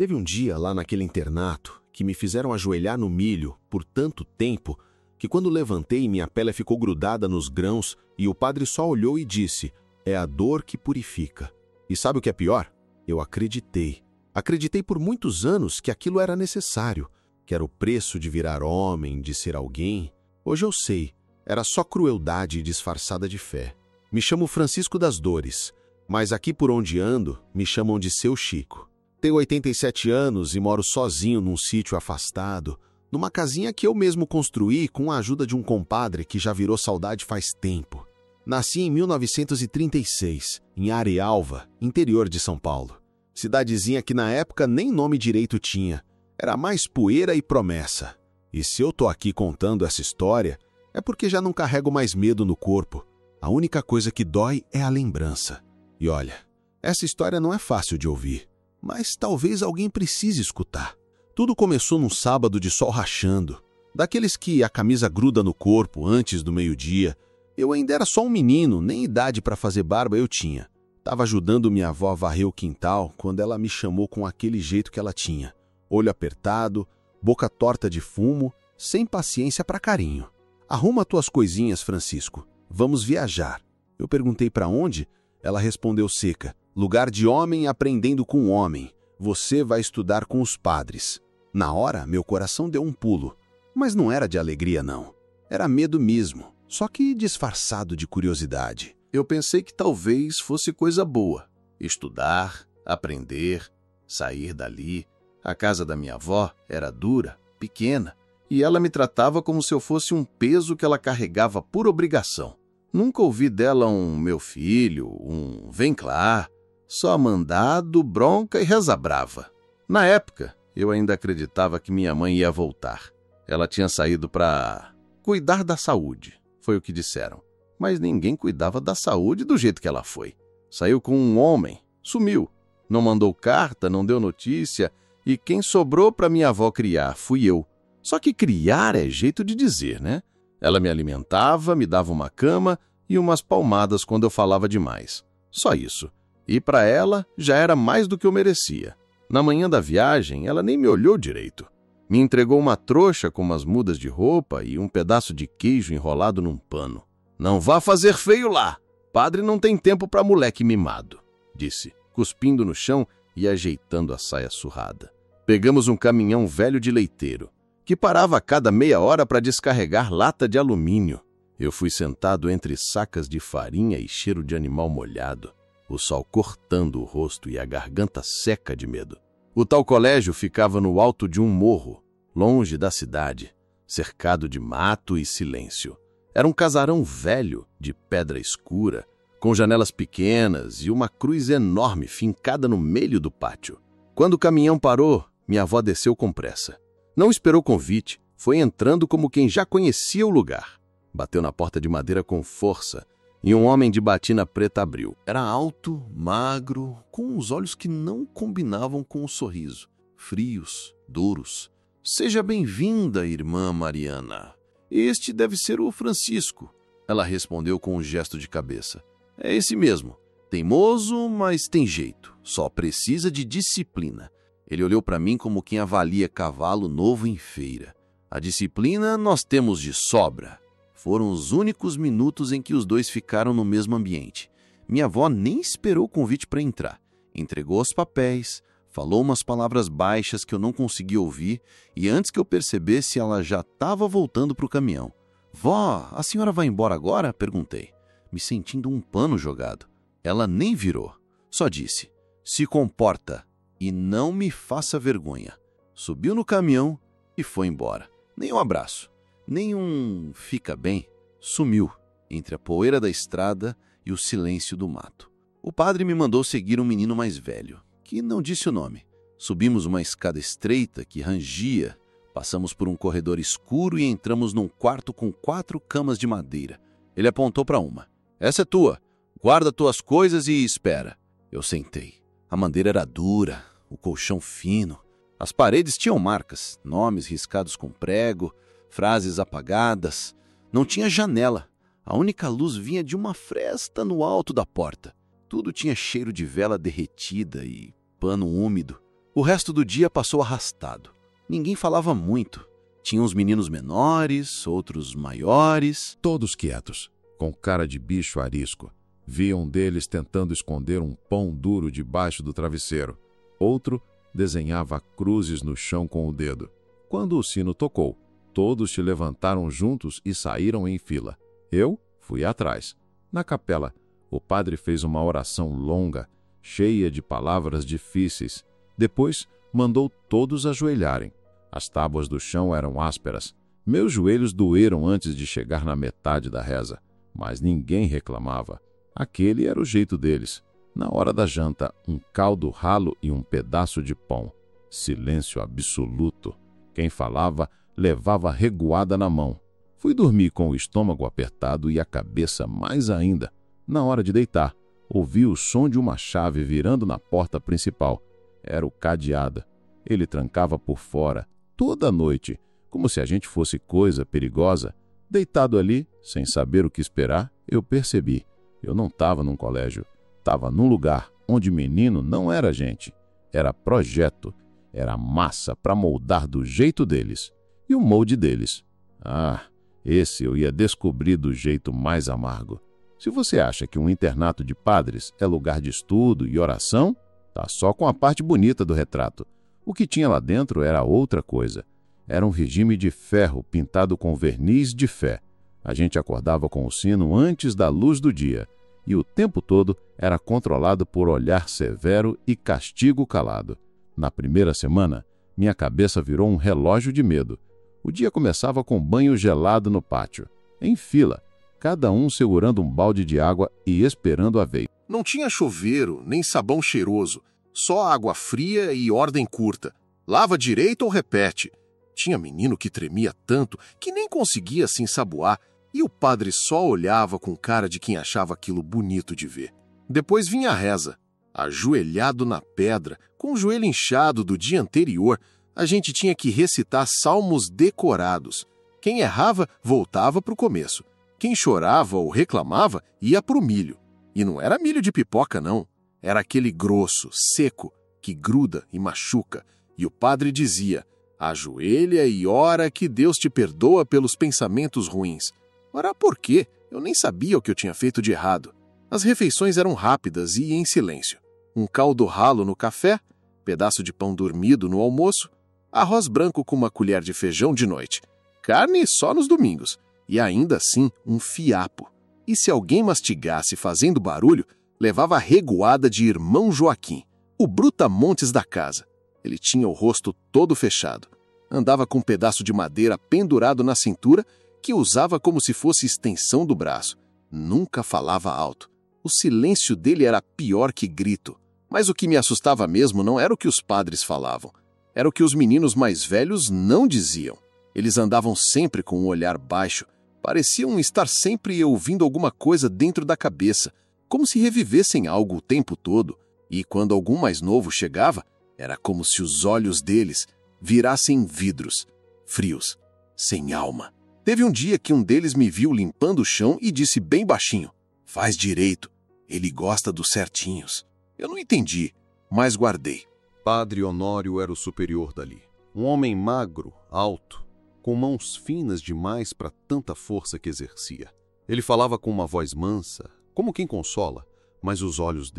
Teve um dia lá naquele internato que me fizeram ajoelhar no milho por tanto tempo que quando levantei minha pele ficou grudada nos grãos e o padre só olhou e disse: "É a dor que purifica." E sabe o que é pior? Eu acreditei. Acreditei por muitos anos que aquilo era necessário, que era o preço de virar homem, de ser alguém. Hoje eu sei, era só crueldade disfarçada de fé. Me chamo Francisco das Dores, mas aqui por onde ando me chamam de Seu Chico. Tenho 87 anos e moro sozinho num sítio afastado, numa casinha que eu mesmo construí com a ajuda de um compadre que já virou saudade faz tempo. Nasci em 1936, em Arealva, interior de São Paulo. Cidadezinha que na época nem nome direito tinha. Era mais poeira e promessa. E se eu tô aqui contando essa história, é porque já não carrego mais medo no corpo. A única coisa que dói é a lembrança. E olha, essa história não é fácil de ouvir, mas talvez alguém precise escutar. Tudo começou num sábado de sol rachando, daqueles que a camisa gruda no corpo antes do meio-dia. Eu ainda era só um menino, nem idade para fazer barba eu tinha. Tava ajudando minha avó a varrer o quintal quando ela me chamou com aquele jeito que ela tinha. Olho apertado, boca torta de fumo, sem paciência para carinho. "Arruma tuas coisinhas, Francisco. Vamos viajar." Eu perguntei para onde? Ela respondeu seca: "Lugar de homem aprendendo com homem. Você vai estudar com os padres." Na hora, meu coração deu um pulo. Mas não era de alegria, não. Era medo mesmo, só que disfarçado de curiosidade. Eu pensei que talvez fosse coisa boa. Estudar, aprender, sair dali. A casa da minha avó era dura, pequena, e ela me tratava como se eu fosse um peso que ela carregava por obrigação. Nunca ouvi dela um "meu filho", um "vem cá", só mandado, bronca e reza brava. Na época, eu ainda acreditava que minha mãe ia voltar. Ela tinha saído para cuidar da saúde, foi o que disseram. Mas ninguém cuidava da saúde do jeito que ela foi. Saiu com um homem, sumiu. Não mandou carta, não deu notícia, e quem sobrou para minha avó criar fui eu. Só que criar é jeito de dizer, né? Ela me alimentava, me dava uma cama e umas palmadas quando eu falava demais. Só isso. E para ela já era mais do que eu merecia. Na manhã da viagem, ela nem me olhou direito. Me entregou uma trouxa com umas mudas de roupa e um pedaço de queijo enrolado num pano. "Não vá fazer feio lá. Padre não tem tempo para moleque mimado", disse, cuspindo no chão e ajeitando a saia surrada. Pegamos um caminhão velho de leiteiro, que parava a cada meia hora para descarregar lata de alumínio. Eu fui sentado entre sacas de farinha e cheiro de animal molhado, o sol cortando o rosto e a garganta seca de medo. O tal colégio ficava no alto de um morro, longe da cidade, cercado de mato e silêncio. Era um casarão velho, de pedra escura, com janelas pequenas e uma cruz enorme fincada no meio do pátio. Quando o caminhão parou, minha avó desceu com pressa. Não esperou convite, foi entrando como quem já conhecia o lugar. Bateu na porta de madeira com força e um homem de batina preta abriu. Era alto, magro, com os olhos que não combinavam com o sorriso, frios, duros. "Seja bem-vinda, irmã Mariana. Este deve ser o Francisco." Ela respondeu com um gesto de cabeça. "É esse mesmo. Teimoso, mas tem jeito. Só precisa de disciplina." Ele olhou para mim como quem avalia cavalo novo em feira. "A disciplina nós temos de sobra." Foram os únicos minutos em que os dois ficaram no mesmo ambiente. Minha avó nem esperou o convite para entrar. Entregou os papéis, falou umas palavras baixas que eu não conseguia ouvir e antes que eu percebesse, ela já estava voltando para o caminhão. "Vó, a senhora vai embora agora?" perguntei, me sentindo um pano jogado. Ela nem virou, só disse: "Se comporta e não me faça vergonha." Subiu no caminhão e foi embora. Nem um abraço, nem um "fica bem." Sumiu entre a poeira da estrada e o silêncio do mato. O padre me mandou seguir um menino mais velho, que não disse o nome. Subimos uma escada estreita que rangia, passamos por um corredor escuro e entramos num quarto com 4 camas de madeira. Ele apontou para uma. "Essa é tua. Guarda tuas coisas e espera." Eu sentei. A madeira era dura, o colchão fino. As paredes tinham marcas, nomes riscados com prego, frases apagadas. Não tinha janela. A única luz vinha de uma fresta no alto da porta. Tudo tinha cheiro de vela derretida e pano úmido. O resto do dia passou arrastado. Ninguém falava muito. Tinha uns meninos menores, outros maiores. Todos quietos, com cara de bicho arisco. Vi um deles tentando esconder um pão duro debaixo do travesseiro. Outro desenhava cruzes no chão com o dedo. Quando o sino tocou, todos se levantaram juntos e saíram em fila. Eu fui atrás. Na capela, o padre fez uma oração longa, cheia de palavras difíceis. Depois, mandou todos ajoelharem. As tábuas do chão eram ásperas. Meus joelhos doeram antes de chegar na metade da reza. Mas ninguém reclamava. Aquele era o jeito deles. Na hora da janta, um caldo ralo e um pedaço de pão. Silêncio absoluto. Quem falava levava reguada na mão. Fui dormir com o estômago apertado e a cabeça mais ainda. Na hora de deitar, ouvi o som de uma chave virando na porta principal. Era o cadeado. Ele trancava por fora, toda a noite, como se a gente fosse coisa perigosa. Deitado ali, sem saber o que esperar, eu percebi. Eu não estava num colégio. Estava num lugar onde menino não era gente. Era projeto. Era massa para moldar do jeito deles. E o molde deles. Ah, esse eu ia descobrir do jeito mais amargo. Se você acha que um internato de padres é lugar de estudo e oração, tá só com a parte bonita do retrato. O que tinha lá dentro era outra coisa. Era um regime de ferro pintado com verniz de fé. A gente acordava com o sino antes da luz do dia. E o tempo todo era controlado por olhar severo e castigo calado. Na primeira semana, minha cabeça virou um relógio de medo. O dia começava com banho gelado no pátio, em fila, cada um segurando um balde de água e esperando a vez. Não tinha chuveiro, nem sabão cheiroso, só água fria e ordem curta. Lava direito ou repete. Tinha menino que tremia tanto que nem conseguia se ensaboar, e o padre só olhava com cara de quem achava aquilo bonito de ver. Depois vinha a reza. Ajoelhado na pedra, com o joelho inchado do dia anterior, a gente tinha que recitar salmos decorados. Quem errava, voltava para o começo. Quem chorava ou reclamava, ia para o milho. E não era milho de pipoca, não. Era aquele grosso, seco, que gruda e machuca. E o padre dizia: ajoelha e ora que Deus te perdoa pelos pensamentos ruins. Orar por quê? Eu nem sabia o que eu tinha feito de errado. As refeições eram rápidas e em silêncio. Um caldo ralo no café, pedaço de pão dormido no almoço, arroz branco com uma colher de feijão de noite, carne só nos domingos, e ainda assim um fiapo. E se alguém mastigasse fazendo barulho, levava a reguada de irmão Joaquim, o brutamontes da casa. Ele tinha o rosto todo fechado. Andava com um pedaço de madeira pendurado na cintura que usava como se fosse extensão do braço. Nunca falava alto. O silêncio dele era pior que grito. Mas o que me assustava mesmo não era o que os padres falavam. Era o que os meninos mais velhos não diziam. Eles andavam sempre com um olhar baixo. Pareciam estar sempre ouvindo alguma coisa dentro da cabeça, como se revivessem algo o tempo todo. E quando algum mais novo chegava, era como se os olhos deles virassem vidros, frios, sem alma. Teve um dia que um deles me viu limpando o chão e disse bem baixinho: faz direito, ele gosta dos certinhos. Eu não entendi, mas guardei. Padre Honório era o superior dali. Um homem magro, alto, com mãos finas demais para tanta força que exercia. Ele falava com uma voz mansa, como quem consola, mas os olhos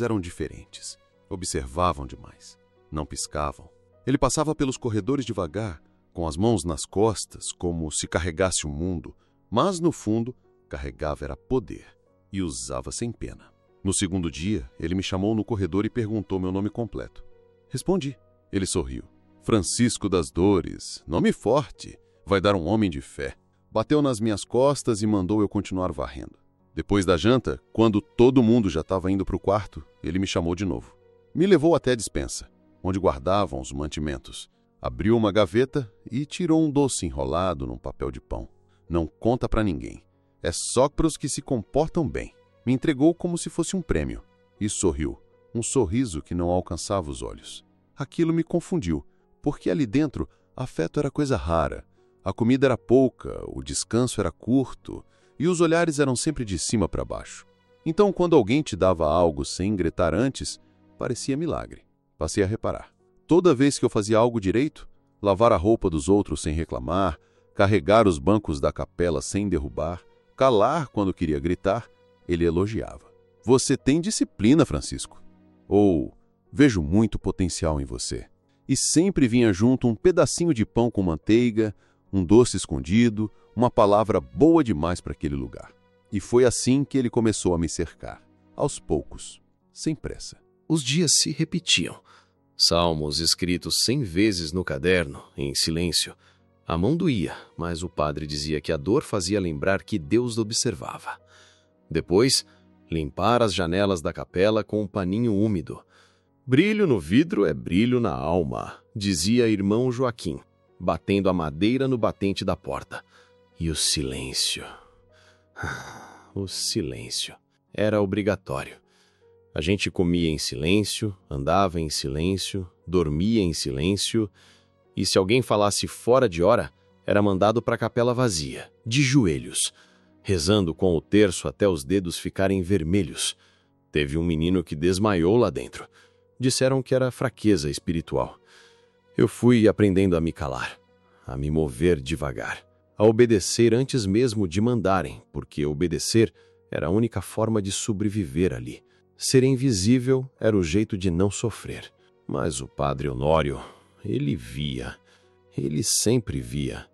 eram diferentes. Observavam demais, não piscavam. Ele passava pelos corredores devagar, com as mãos nas costas, como se carregasse o mundo, mas no fundo carregava era poder e usava sem pena. No segundo dia, ele me chamou no corredor e perguntou meu nome completo. Respondi. Ele sorriu. Francisco das Dores, nome forte, vai dar um homem de fé. Bateu nas minhas costas e mandou eu continuar varrendo. Depois da janta, quando todo mundo já estava indo para o quarto, ele me chamou de novo. Me levou até a despensa, onde guardavam os mantimentos. Abriu uma gaveta e tirou um doce enrolado num papel de pão. Não conta para ninguém. É só para os que se comportam bem. Me entregou como se fosse um prêmio. E sorriu. Um sorriso que não alcançava os olhos. Aquilo me confundiu, porque ali dentro afeto era coisa rara. A comida era pouca, o descanso era curto, e os olhares eram sempre de cima para baixo. Então, quando alguém te dava algo sem gritar antes, parecia milagre. Passei a reparar. Toda vez que eu fazia algo direito, lavar a roupa dos outros sem reclamar, carregar os bancos da capela sem derrubar, calar quando queria gritar, ele elogiava. Você tem disciplina, Francisco. Ou, vejo muito potencial em você. E sempre vinha junto um pedacinho de pão com manteiga, um doce escondido, uma palavra boa demais para aquele lugar. E foi assim que ele começou a me cercar, aos poucos, sem pressa. Os dias se repetiam. Salmos escritos 100 vezes no caderno, em silêncio. A mão doía, mas o padre dizia que a dor fazia lembrar que Deus observava. Depois, limpar as janelas da capela com um paninho úmido. Brilho no vidro é brilho na alma, dizia irmão Joaquim, batendo a madeira no batente da porta. E o silêncio. O silêncio. Era obrigatório. A gente comia em silêncio, andava em silêncio, dormia em silêncio, e se alguém falasse fora de hora, era mandado para a capela vazia, de joelhos, rezando com o terço até os dedos ficarem vermelhos. Teve um menino que desmaiou lá dentro. Disseram que era fraqueza espiritual. Eu fui aprendendo a me calar, a me mover devagar, a obedecer antes mesmo de mandarem, porque obedecer era a única forma de sobreviver ali. Ser invisível era o jeito de não sofrer. Mas o padre Honório, ele via. Ele sempre via.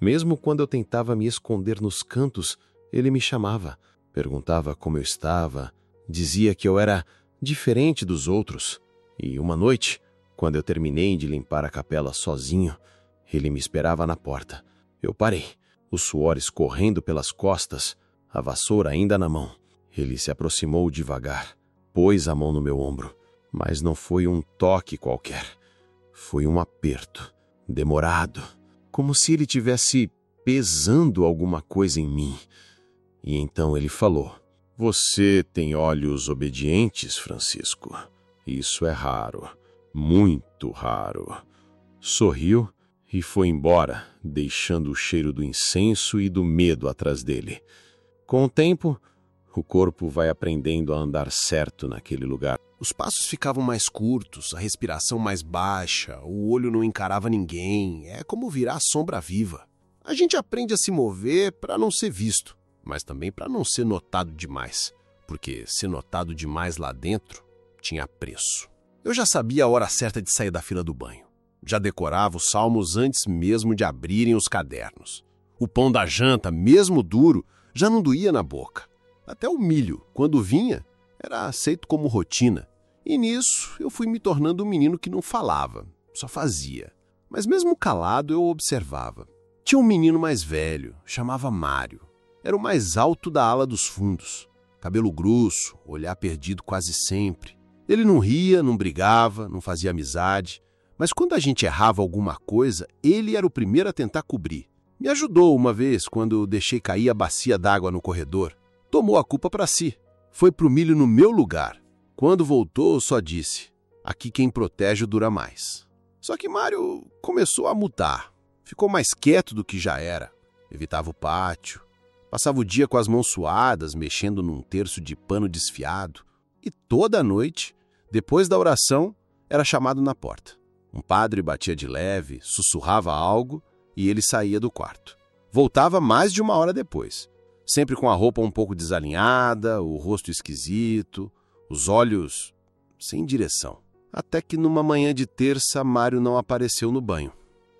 Mesmo quando eu tentava me esconder nos cantos, ele me chamava, perguntava como eu estava, dizia que eu era diferente dos outros. E uma noite, quando eu terminei de limpar a capela sozinho, ele me esperava na porta. Eu parei, o suor escorrendo pelas costas, a vassoura ainda na mão. Ele se aproximou devagar, pôs a mão no meu ombro, mas não foi um toque qualquer. Foi um aperto, demorado, como se ele tivesse pesando alguma coisa em mim. E então ele falou: "Você tem olhos obedientes, Francisco. Isso é raro, muito raro." Sorriu e foi embora, deixando o cheiro do incenso e do medo atrás dele. Com o tempo, o corpo vai aprendendo a andar certo naquele lugar. Os passos ficavam mais curtos, a respiração mais baixa, o olho não encarava ninguém. É como virar sombra viva. A gente aprende a se mover para não ser visto, mas também para não ser notado demais, porque ser notado demais lá dentro tinha preço. Eu já sabia a hora certa de sair da fila do banho. Já decorava os salmos antes mesmo de abrirem os cadernos. O pão da janta, mesmo duro, já não doía na boca. Até o milho, quando vinha, era aceito como rotina. E nisso eu fui me tornando um menino que não falava, só fazia. Mas mesmo calado eu observava. Tinha um menino mais velho, chamava Mário. Era o mais alto da ala dos fundos. Cabelo grosso, olhar perdido quase sempre. Ele não ria, não brigava, não fazia amizade. Mas quando a gente errava alguma coisa, ele era o primeiro a tentar cobrir. Me ajudou uma vez quando eu deixei cair a bacia d'água no corredor. Tomou a culpa para si. Foi pro milho no meu lugar. Quando voltou, só disse: "Aqui quem protege dura mais." Só que Mário começou a mudar. Ficou mais quieto do que já era. Evitava o pátio. Passava o dia com as mãos suadas, mexendo num terço de pano desfiado. E toda noite, depois da oração, era chamado na porta. Um padre batia de leve, sussurrava algo e ele saía do quarto. Voltava mais de uma hora depois, sempre com a roupa um pouco desalinhada, o rosto esquisito, os olhos sem direção. Até que numa manhã de terça, Mário não apareceu no banho,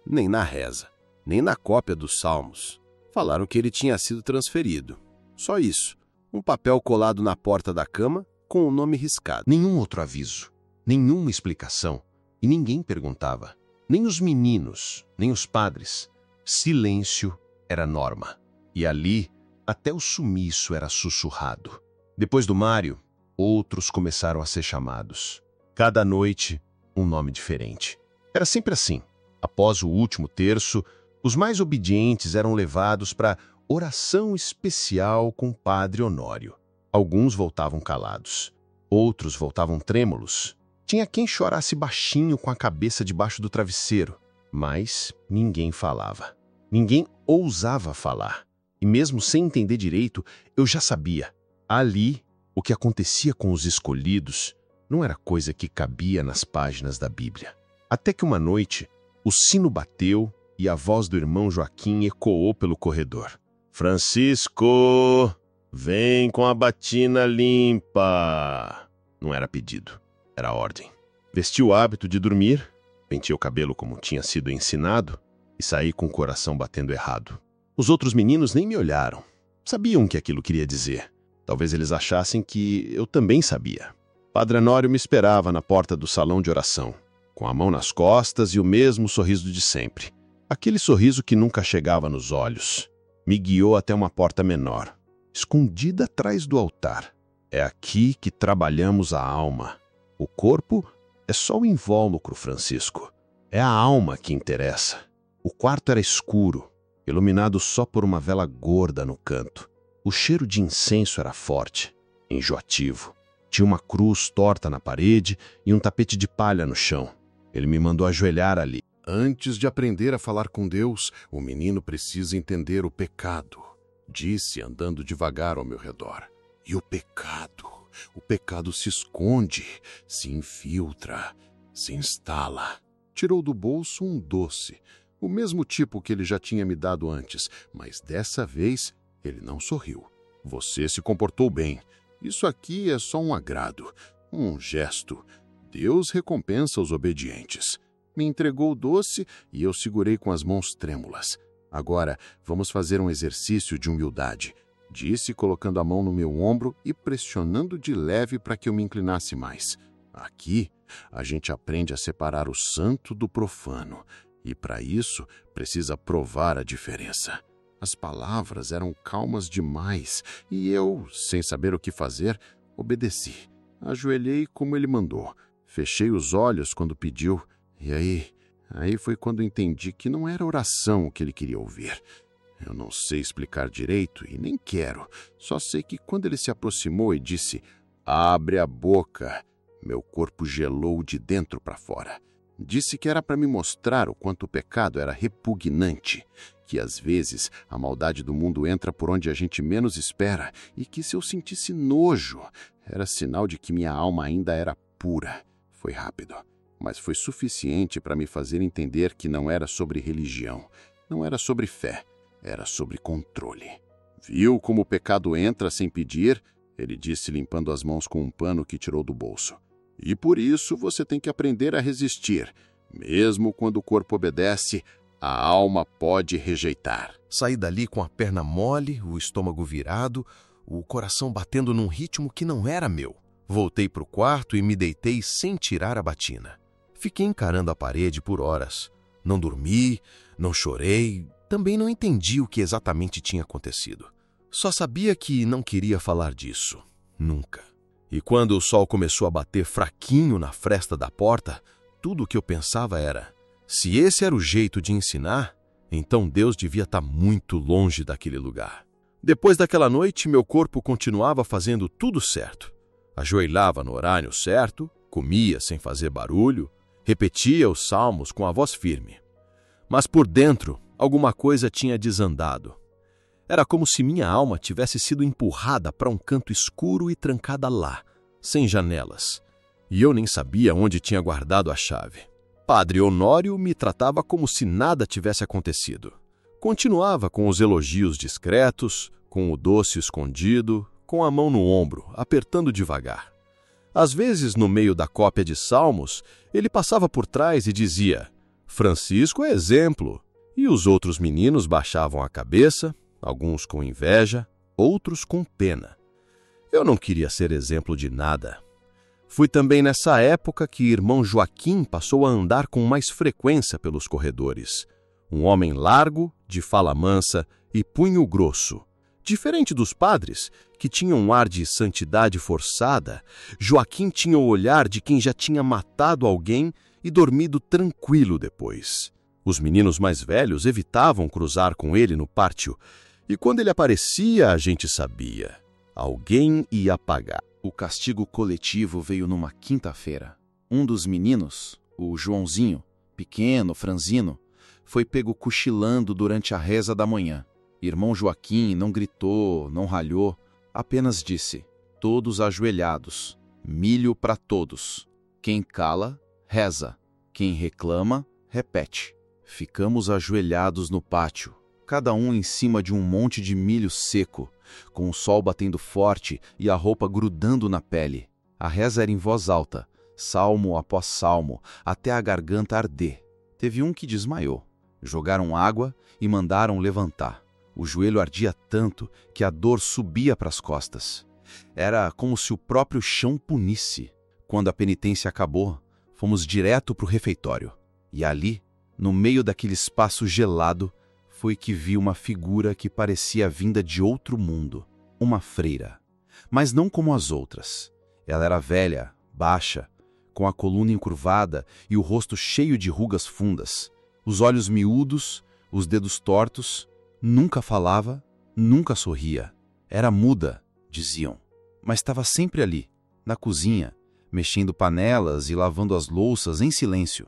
nem na reza, nem na cópia dos salmos. Falaram que ele tinha sido transferido. Só isso, um papel colado na porta da cama com o nome riscado. Nenhum outro aviso, nenhuma explicação. E ninguém perguntava, nem os meninos, nem os padres. Silêncio era norma. E ali, até o sumiço era sussurrado. Depois do Mário, outros começaram a ser chamados. Cada noite, um nome diferente. Era sempre assim. Após o último terço, os mais obedientes eram levados para oração especial com o padre Honório. Alguns voltavam calados, outros voltavam trêmulos. Tinha quem chorasse baixinho com a cabeça debaixo do travesseiro, mas ninguém falava. Ninguém ousava falar. E mesmo sem entender direito, eu já sabia. Ali, o que acontecia com os escolhidos não era coisa que cabia nas páginas da Bíblia. Até que uma noite, o sino bateu e a voz do irmão Joaquim ecoou pelo corredor. Francisco, vem com a batina limpa. Não era pedido, era ordem. Vesti o hábito de dormir, penteei o cabelo como tinha sido ensinado e saí com o coração batendo errado. Os outros meninos nem me olharam. Sabiam o que aquilo queria dizer. Talvez eles achassem que eu também sabia. Padre Honório me esperava na porta do salão de oração, com a mão nas costas e o mesmo sorriso de sempre. Aquele sorriso que nunca chegava nos olhos. Me guiou até uma porta menor, escondida atrás do altar. É aqui que trabalhamos a alma. O corpo é só o invólucro, Francisco. É a alma que interessa. O quarto era escuro, iluminado só por uma vela gorda no canto. O cheiro de incenso era forte, enjoativo. Tinha uma cruz torta na parede e um tapete de palha no chão. Ele me mandou ajoelhar ali. Antes de aprender a falar com Deus, o menino precisa entender o pecado, disse andando devagar ao meu redor. E o pecado se esconde, se infiltra, se instala. Tirou do bolso um doce, o mesmo tipo que ele já tinha me dado antes, mas dessa vez ele não sorriu. Você se comportou bem. Isso aqui é só um agrado, um gesto. Deus recompensa os obedientes. Me entregou o doce e eu segurei com as mãos trêmulas. Agora, vamos fazer um exercício de humildade, disse colocando a mão no meu ombro e pressionando de leve para que eu me inclinasse mais. Aqui, a gente aprende a separar o santo do profano e, para isso, precisa provar a diferença. As palavras eram calmas demais e eu, sem saber o que fazer, obedeci. Ajoelhei como ele mandou. Fechei os olhos quando pediu. E aí foi quando entendi que não era oração o que ele queria ouvir. Eu não sei explicar direito e nem quero. Só sei que quando ele se aproximou e disse, abre a boca, meu corpo gelou de dentro para fora. Disse que era para me mostrar o quanto o pecado era repugnante, que às vezes a maldade do mundo entra por onde a gente menos espera e que se eu sentisse nojo, era sinal de que minha alma ainda era pura. Foi rápido, mas foi suficiente para me fazer entender que não era sobre religião, não era sobre fé, era sobre controle. Viu como o pecado entra sem pedir? Ele disse limpando as mãos com um pano que tirou do bolso. E por isso você tem que aprender a resistir. Mesmo quando o corpo obedece, a alma pode rejeitar. Saí dali com a perna mole, o estômago virado, o coração batendo num ritmo que não era meu. Voltei para o quarto e me deitei sem tirar a batina. Fiquei encarando a parede por horas. Não dormi, não chorei, também não entendi o que exatamente tinha acontecido. Só sabia que não queria falar disso. Nunca. E quando o sol começou a bater fraquinho na fresta da porta, tudo o que eu pensava era, se esse era o jeito de ensinar, então Deus devia estar muito longe daquele lugar. Depois daquela noite, meu corpo continuava fazendo tudo certo. Ajoelhava no horário certo, comia sem fazer barulho, repetia os salmos com a voz firme. Mas por dentro, alguma coisa tinha desandado. Era como se minha alma tivesse sido empurrada para um canto escuro e trancada lá, sem janelas. E eu nem sabia onde tinha guardado a chave. Padre Honório me tratava como se nada tivesse acontecido. Continuava com os elogios discretos, com o doce escondido, com a mão no ombro, apertando devagar. Às vezes, no meio da cópia de salmos, ele passava por trás e dizia, Francisco é exemplo. E os outros meninos baixavam a cabeça, alguns com inveja, outros com pena. Eu não queria ser exemplo de nada. Foi também nessa época que irmão Joaquim passou a andar com mais frequência pelos corredores. Um homem largo, de fala mansa e punho grosso. Diferente dos padres, que tinham um ar de santidade forçada, Joaquim tinha o olhar de quem já tinha matado alguém e dormido tranquilo depois. Os meninos mais velhos evitavam cruzar com ele no pátio, e quando ele aparecia, a gente sabia. Alguém ia pagar. O castigo coletivo veio numa quinta-feira. Um dos meninos, o Joãozinho, pequeno, franzino, foi pego cochilando durante a reza da manhã. Irmão Joaquim não gritou, não ralhou, apenas disse, todos ajoelhados, Milho para todos. Quem cala, reza. Quem reclama, repete. Ficamos ajoelhados no pátio, cada um em cima de um monte de milho seco, com o sol batendo forte e a roupa grudando na pele. A reza era em voz alta, salmo após salmo, até a garganta arder. Teve um que desmaiou. Jogaram água e mandaram levantar. O joelho ardia tanto que a dor subia para as costas. Era como se o próprio chão punisse. Quando a penitência acabou, fomos direto para o refeitório. E ali, no meio daquele espaço gelado, foi que vi uma figura que parecia vinda de outro mundo. Uma freira. Mas não como as outras. Ela era velha, baixa, com a coluna encurvada e o rosto cheio de rugas fundas. Os olhos miúdos, os dedos tortos. Nunca falava, nunca sorria. Era muda, diziam, mas estava sempre ali, na cozinha, mexendo panelas e lavando as louças em silêncio.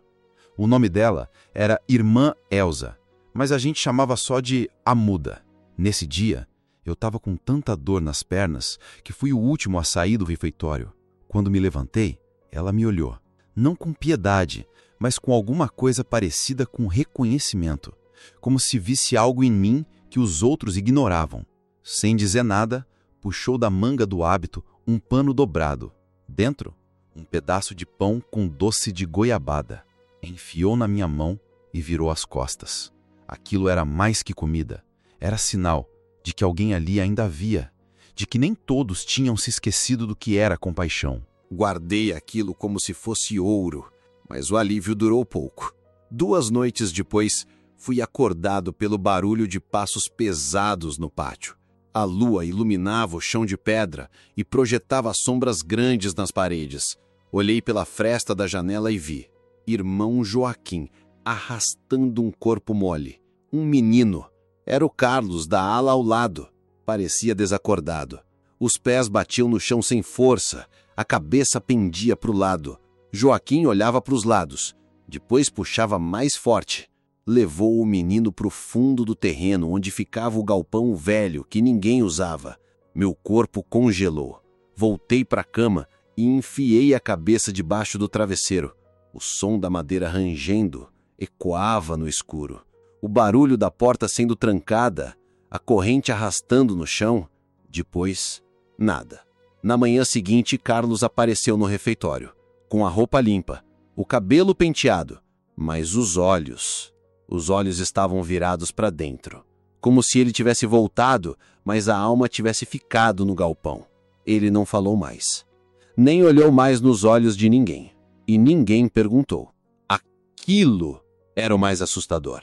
O nome dela era Irmã Elsa, mas a gente chamava só de a Muda. Nesse dia, eu estava com tanta dor nas pernas que fui o último a sair do refeitório. Quando me levantei, ela me olhou, não com piedade, mas com alguma coisa parecida com reconhecimento, como se visse algo em mim que os outros ignoravam. Sem dizer nada, puxou da manga do hábito um pano dobrado. Dentro, um pedaço de pão com doce de goiabada. Enfiou na minha mão e virou as costas. Aquilo era mais que comida. Era sinal de que alguém ali ainda havia, de que nem todos tinham se esquecido do que era compaixão. Guardei aquilo como se fosse ouro, mas o alívio durou pouco. 2 noites depois, fui acordado pelo barulho de passos pesados no pátio. A lua iluminava o chão de pedra e projetava sombras grandes nas paredes. Olhei pela fresta da janela e vi irmão Joaquim arrastando um corpo mole. Um menino. Era o Carlos, da ala ao lado. Parecia desacordado. Os pés batiam no chão sem força. A cabeça pendia para o lado. Joaquim olhava para os lados. Depois puxava mais forte. Levou o menino para o fundo do terreno, onde ficava o galpão velho que ninguém usava. Meu corpo congelou. Voltei para a cama e enfiei a cabeça debaixo do travesseiro. O som da madeira rangendo ecoava no escuro. O barulho da porta sendo trancada, a corrente arrastando no chão. Depois, nada. Na manhã seguinte, Carlos apareceu no refeitório, com a roupa limpa, o cabelo penteado, mas os olhos estavam virados para dentro, como se ele tivesse voltado, mas a alma tivesse ficado no galpão. Ele não falou mais, nem olhou mais nos olhos de ninguém, e ninguém perguntou. Aquilo era o mais assustador.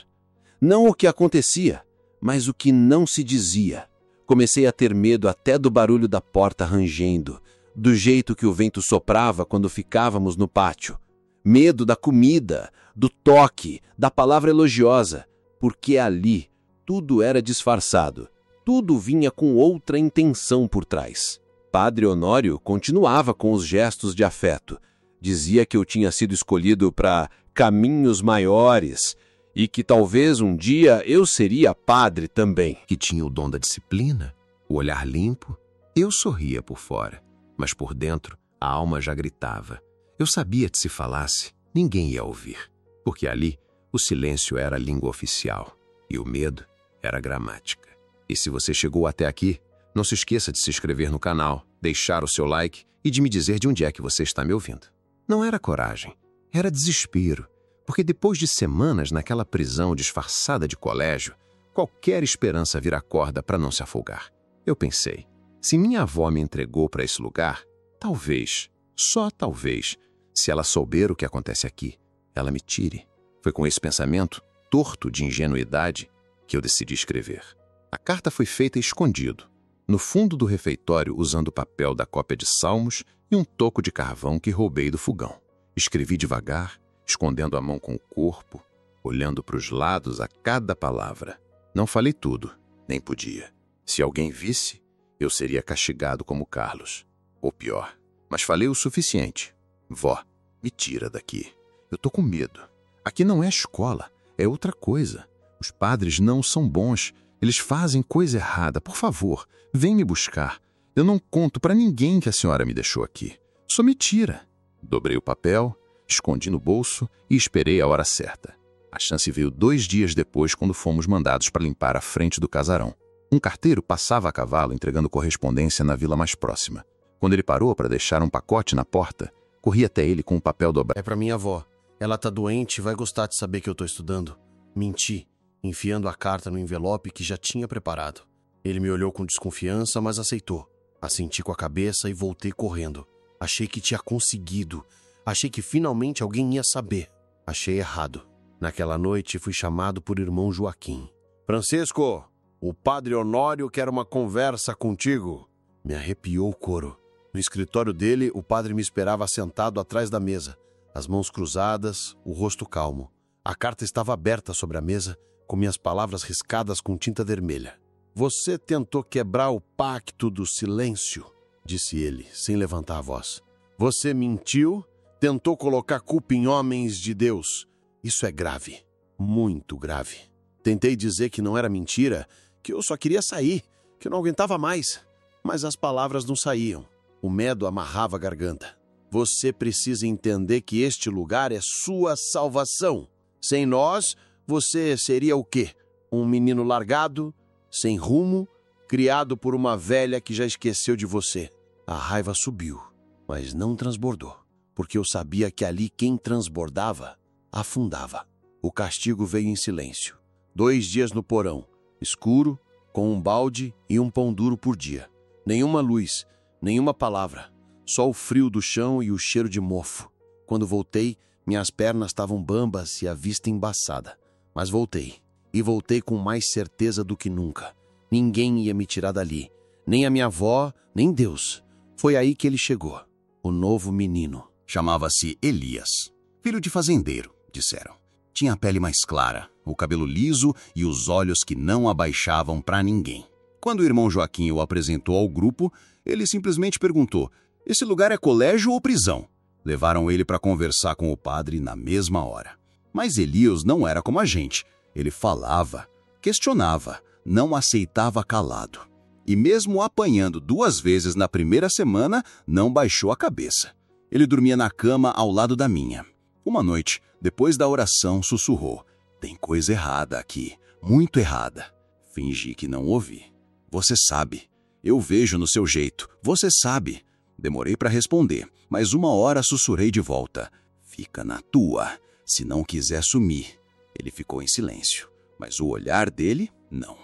Não o que acontecia, mas o que não se dizia. Comecei a ter medo até do barulho da porta rangendo, do jeito que o vento soprava quando ficávamos no pátio. Medo da comida, do toque, da palavra elogiosa, porque ali tudo era disfarçado, tudo vinha com outra intenção por trás. Padre Honório continuava com os gestos de afeto. Dizia que eu tinha sido escolhido para caminhos maiores e que talvez um dia eu seria padre também. Que tinha o dom da disciplina, o olhar limpo. Eu sorria por fora, mas por dentro a alma já gritava. Eu sabia que se falasse, ninguém ia ouvir, porque ali o silêncio era a língua oficial e o medo era a gramática. E se você chegou até aqui, não se esqueça de se inscrever no canal, deixar o seu like e de me dizer de onde é que você está me ouvindo. Não era coragem, era desespero, porque depois de semanas naquela prisão disfarçada de colégio, qualquer esperança vira corda para não se afogar. Eu pensei, se minha avó me entregou para esse lugar, talvez, só talvez, se ela souber o que acontece aqui, ela me tire. Foi com esse pensamento, torto de ingenuidade, que eu decidi escrever. A carta foi feita escondido, no fundo do refeitório, usando o papel da cópia de Salmos e um toco de carvão que roubei do fogão. Escrevi devagar, escondendo a mão com o corpo, olhando para os lados a cada palavra. Não falei tudo, nem podia. Se alguém visse, eu seria castigado como Carlos. Ou pior, mas falei o suficiente. Vó, me tira daqui. Eu tô com medo. Aqui não é escola, é outra coisa. Os padres não são bons. Eles fazem coisa errada. Por favor, vem me buscar. Eu não conto para ninguém que a senhora me deixou aqui. Só me tira. Dobrei o papel, escondi no bolso e esperei a hora certa. A chance veio 2 dias depois, quando fomos mandados para limpar a frente do casarão. Um carteiro passava a cavalo entregando correspondência na vila mais próxima. Quando ele parou para deixar um pacote na porta, corri até ele com o papel dobrado. É pra minha avó. Ela tá doente e vai gostar de saber que eu tô estudando. Menti, enfiando a carta no envelope que já tinha preparado. Ele me olhou com desconfiança, mas aceitou. Assenti com a cabeça e voltei correndo. Achei que tinha conseguido. Achei que finalmente alguém ia saber. Achei errado. Naquela noite fui chamado por irmão Joaquim. Francisco, o padre Honório quer uma conversa contigo. Me arrepiou o couro. No escritório dele, o padre me esperava sentado atrás da mesa, as mãos cruzadas, o rosto calmo. A carta estava aberta sobre a mesa, com minhas palavras riscadas com tinta vermelha. Você tentou quebrar o pacto do silêncio, disse ele, sem levantar a voz. Você mentiu, tentou colocar culpa em homens de Deus. Isso é grave, muito grave. Tentei dizer que não era mentira, que eu só queria sair, que eu não aguentava mais. Mas as palavras não saíam. O medo amarrava a garganta. Você precisa entender que este lugar é sua salvação. Sem nós, você seria o quê? Um menino largado, sem rumo, criado por uma velha que já esqueceu de você. A raiva subiu, mas não transbordou, porque eu sabia que ali quem transbordava, afundava. O castigo veio em silêncio. 2 dias no porão, escuro, com um balde e um pão duro por dia. Nenhuma luz, nenhuma palavra, só o frio do chão e o cheiro de mofo. Quando voltei, minhas pernas estavam bambas e a vista embaçada. Mas voltei, e voltei com mais certeza do que nunca. Ninguém ia me tirar dali, nem a minha avó, nem Deus. Foi aí que ele chegou, o novo menino. Chamava-se Elias, filho de fazendeiro, disseram. Tinha a pele mais clara, o cabelo liso e os olhos que não abaixavam para ninguém. Quando o irmão Joaquim o apresentou ao grupo, ele simplesmente perguntou: esse lugar é colégio ou prisão? Levaram ele para conversar com o padre na mesma hora. Mas Elias não era como a gente. Ele falava, questionava, não aceitava calado. E mesmo apanhando 2 vezes na primeira semana, não baixou a cabeça. Ele dormia na cama ao lado da minha. Uma noite, depois da oração, sussurrou: tem coisa errada aqui, muito errada. Fingi que não ouvi. Você sabe. Eu vejo no seu jeito. Você sabe. Demorei para responder, mas 1 hora sussurrei de volta: fica na tua, se não quiser sumir. Ele ficou em silêncio, mas o olhar dele, não.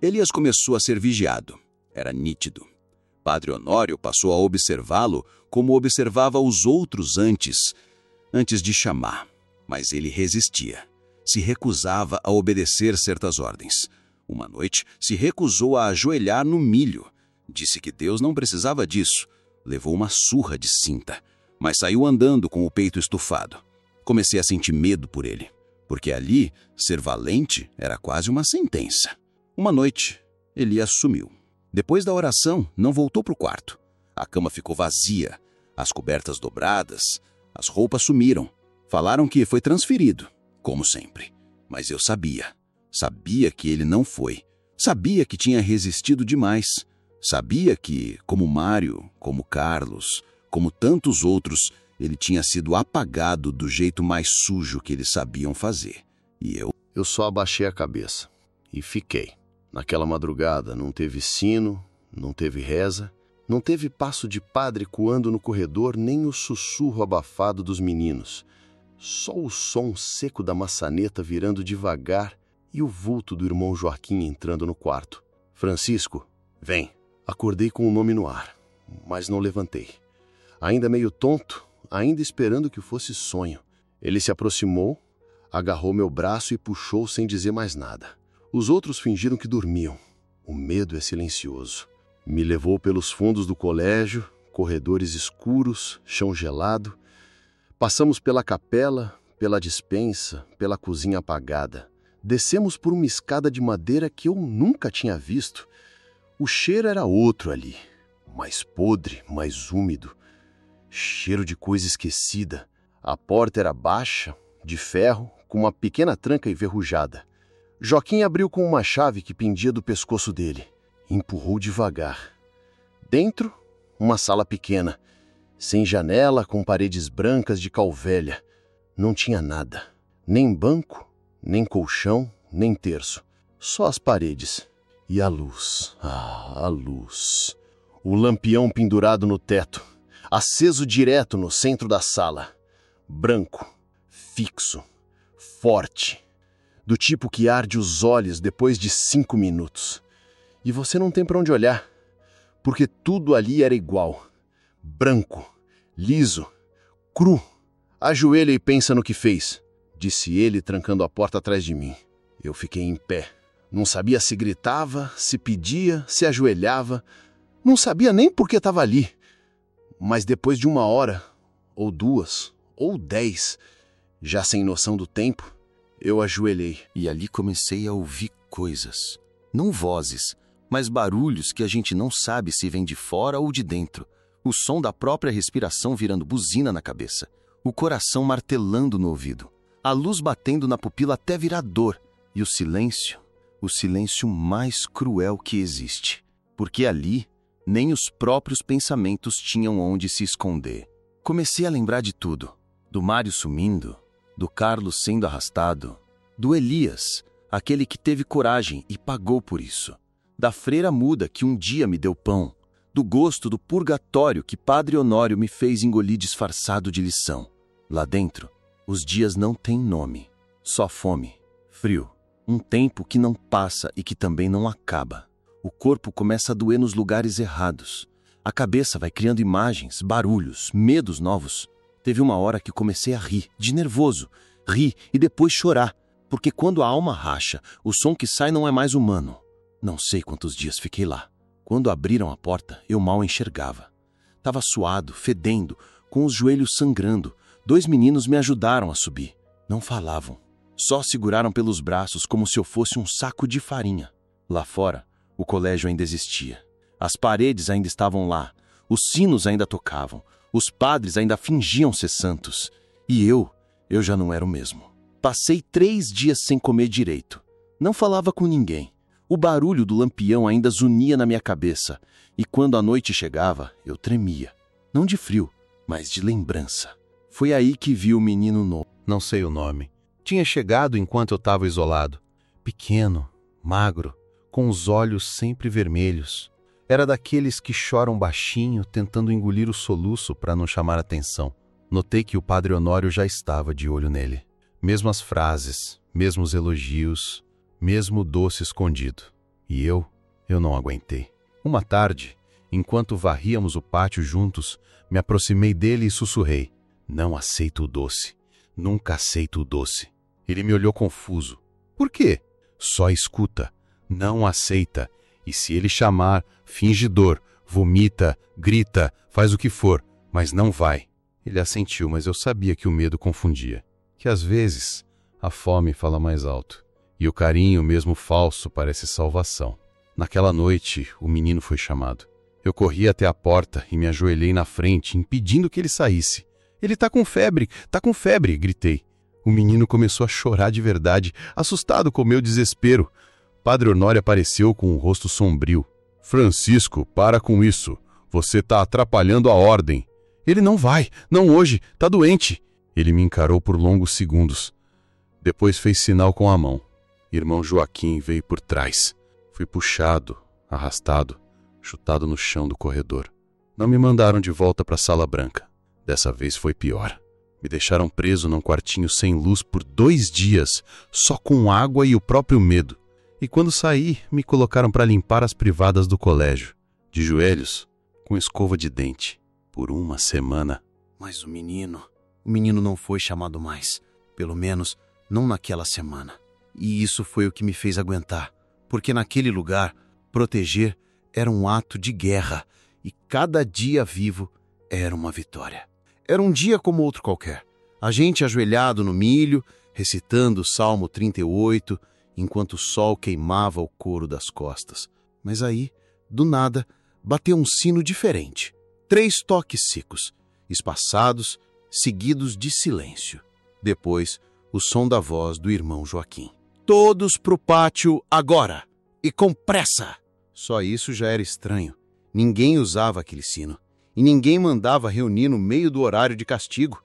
Elias começou a ser vigiado. Era nítido. Padre Honório passou a observá-lo como observava os outros antes de chamar. Mas ele resistia. Se recusava a obedecer certas ordens. Uma noite, se recusou a ajoelhar no milho. Disse que Deus não precisava disso. Levou uma surra de cinta, mas saiu andando com o peito estufado. Comecei a sentir medo por ele, porque ali, ser valente era quase uma sentença. Uma noite, Elias sumiu. Depois da oração, não voltou para o quarto. A cama ficou vazia, as cobertas dobradas, as roupas sumiram. Falaram que foi transferido, como sempre. Mas eu sabia. Sabia que ele não foi. Sabia que tinha resistido demais. Sabia que, como Mário, como Carlos, como tantos outros, ele tinha sido apagado do jeito mais sujo que eles sabiam fazer. E Eu só abaixei a cabeça e fiquei. Naquela madrugada não teve sino, não teve reza, não teve passo de padre coando no corredor, nem o sussurro abafado dos meninos. Só o som seco da maçaneta virando devagar e o vulto do irmão Joaquim entrando no quarto. Francisco, vem. Acordei com o nome no ar, mas não levantei. Ainda meio tonto, ainda esperando que fosse sonho. Ele se aproximou, agarrou meu braço e puxou sem dizer mais nada. Os outros fingiram que dormiam. O medo é silencioso. Me levou pelos fundos do colégio, corredores escuros, chão gelado. Passamos pela capela, pela despensa, pela cozinha apagada. Descemos por uma escada de madeira que eu nunca tinha visto. O cheiro era outro ali, mais podre, mais úmido. Cheiro de coisa esquecida. A porta era baixa, de ferro, com uma pequena tranca enferrujada. Joaquim abriu com uma chave que pendia do pescoço dele. Empurrou devagar. Dentro, uma sala pequena, sem janela, com paredes brancas de cal velha. Não tinha nada. Nem banco, nem colchão, nem terço. Só as paredes. E a luz. Ah, a luz. O lampião pendurado no teto, aceso direto no centro da sala. Branco, fixo, forte. Do tipo que arde os olhos depois de 5 minutos. E você não tem para onde olhar, porque tudo ali era igual. Branco, liso, cru. Ajoelha e pensa no que fez, disse ele, trancando a porta atrás de mim. Eu fiquei em pé. Não sabia se gritava, se pedia, se ajoelhava. Não sabia nem por que estava ali. Mas depois de 1 hora, ou 2, ou 10, já sem noção do tempo, eu ajoelhei. E ali comecei a ouvir coisas. Não vozes, mas barulhos que a gente não sabe se vem de fora ou de dentro. O som da própria respiração virando buzina na cabeça. O coração martelando no ouvido. A luz batendo na pupila até virar dor. E o silêncio mais cruel que existe. Porque ali, nem os próprios pensamentos tinham onde se esconder. Comecei a lembrar de tudo. Do Mário sumindo, do Carlos sendo arrastado, do Elias, aquele que teve coragem e pagou por isso, da freira muda que um dia me deu pão, do gosto do purgatório que Padre Honório me fez engolir disfarçado de lição. Lá dentro, os dias não têm nome, só fome, frio, um tempo que não passa e que também não acaba. O corpo começa a doer nos lugares errados. A cabeça vai criando imagens, barulhos, medos novos. Teve uma hora que comecei a rir, de nervoso, rir e depois chorar, porque quando a alma racha, o som que sai não é mais humano. Não sei quantos dias fiquei lá. Quando abriram a porta, eu mal enxergava. Tava suado, fedendo, com os joelhos sangrando. 2 meninos me ajudaram a subir. Não falavam. Só seguraram pelos braços como se eu fosse um saco de farinha. Lá fora, o colégio ainda existia. As paredes ainda estavam lá. Os sinos ainda tocavam. Os padres ainda fingiam ser santos. E eu já não era o mesmo. Passei 3 dias sem comer direito. Não falava com ninguém. O barulho do lampião ainda zunia na minha cabeça. E quando a noite chegava, eu tremia. Não de frio, mas de lembrança. Foi aí que vi o menino novo. Não sei o nome. Tinha chegado enquanto eu estava isolado. Pequeno, magro, com os olhos sempre vermelhos. Era daqueles que choram baixinho, tentando engolir o soluço para não chamar atenção. Notei que o Padre Honório já estava de olho nele. Mesmas frases, mesmos elogios, mesmo doce escondido. E eu não aguentei. Uma tarde, enquanto varríamos o pátio juntos, me aproximei dele e sussurrei: "Não aceito o doce. Nunca aceito o doce." Ele me olhou confuso. "Por quê?" "Só escuta. Não aceita. E se ele chamar, finge dor, vomita, grita, faz o que for, mas não vai." Ele assentiu, mas eu sabia que o medo confundia. Que às vezes a fome fala mais alto. E o carinho, mesmo falso, parece salvação. Naquela noite, o menino foi chamado. Eu corri até a porta e me ajoelhei na frente, impedindo que ele saísse. "Ele tá com febre, gritei. O menino começou a chorar de verdade, assustado com o meu desespero. Padre Honório apareceu com um rosto sombrio. "Francisco, para com isso. Você tá atrapalhando a ordem." "Ele não vai, não hoje, tá doente." Ele me encarou por longos segundos. Depois fez sinal com a mão. Irmão Joaquim veio por trás. Fui puxado, arrastado, chutado no chão do corredor. Não me mandaram de volta para a Sala Branca. Dessa vez foi pior. Me deixaram preso num quartinho sem luz por 2 dias, só com água e o próprio medo. E quando saí, me colocaram para limpar as privadas do colégio, de joelhos, com escova de dente, por 1 semana. Mas o menino não foi chamado mais. Pelo menos, não naquela semana. E isso foi o que me fez aguentar. Porque naquele lugar, proteger era um ato de guerra. E cada dia vivo era uma vitória. Era um dia como outro qualquer. A gente ajoelhado no milho, recitando o Salmo 38, enquanto o sol queimava o couro das costas. Mas aí, do nada, bateu um sino diferente. 3 toques secos, espaçados, seguidos de silêncio. Depois, o som da voz do irmão Joaquim. "Todos pro pátio agora! E com pressa!" Só isso já era estranho. Ninguém usava aquele sino. e ninguém mandava reunir no meio do horário de castigo.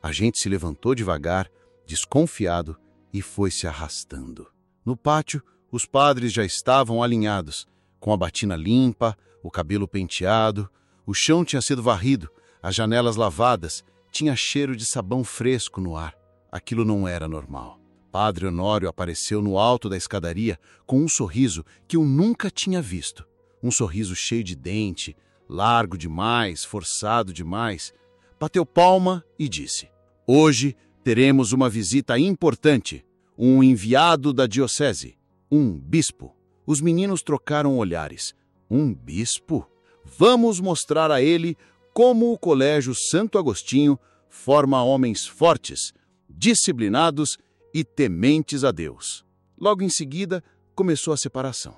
A gente se levantou devagar, desconfiado, e foi se arrastando. No pátio, os padres já estavam alinhados, com a batina limpa, o cabelo penteado, o chão tinha sido varrido, as janelas lavadas, tinha cheiro de sabão fresco no ar. Aquilo não era normal. Padre Honório apareceu no alto da escadaria com um sorriso que eu nunca tinha visto. Um sorriso cheio de dente, largo demais, forçado demais. Bateu palma e disse: "Hoje teremos uma visita importante. Um enviado da diocese. Um bispo." Os meninos trocaram olhares. Um bispo? Vamos mostrar a ele como o Colégio Santo Agostinho forma homens fortes, disciplinados e tementes a Deus. Logo em seguida, começou a separação.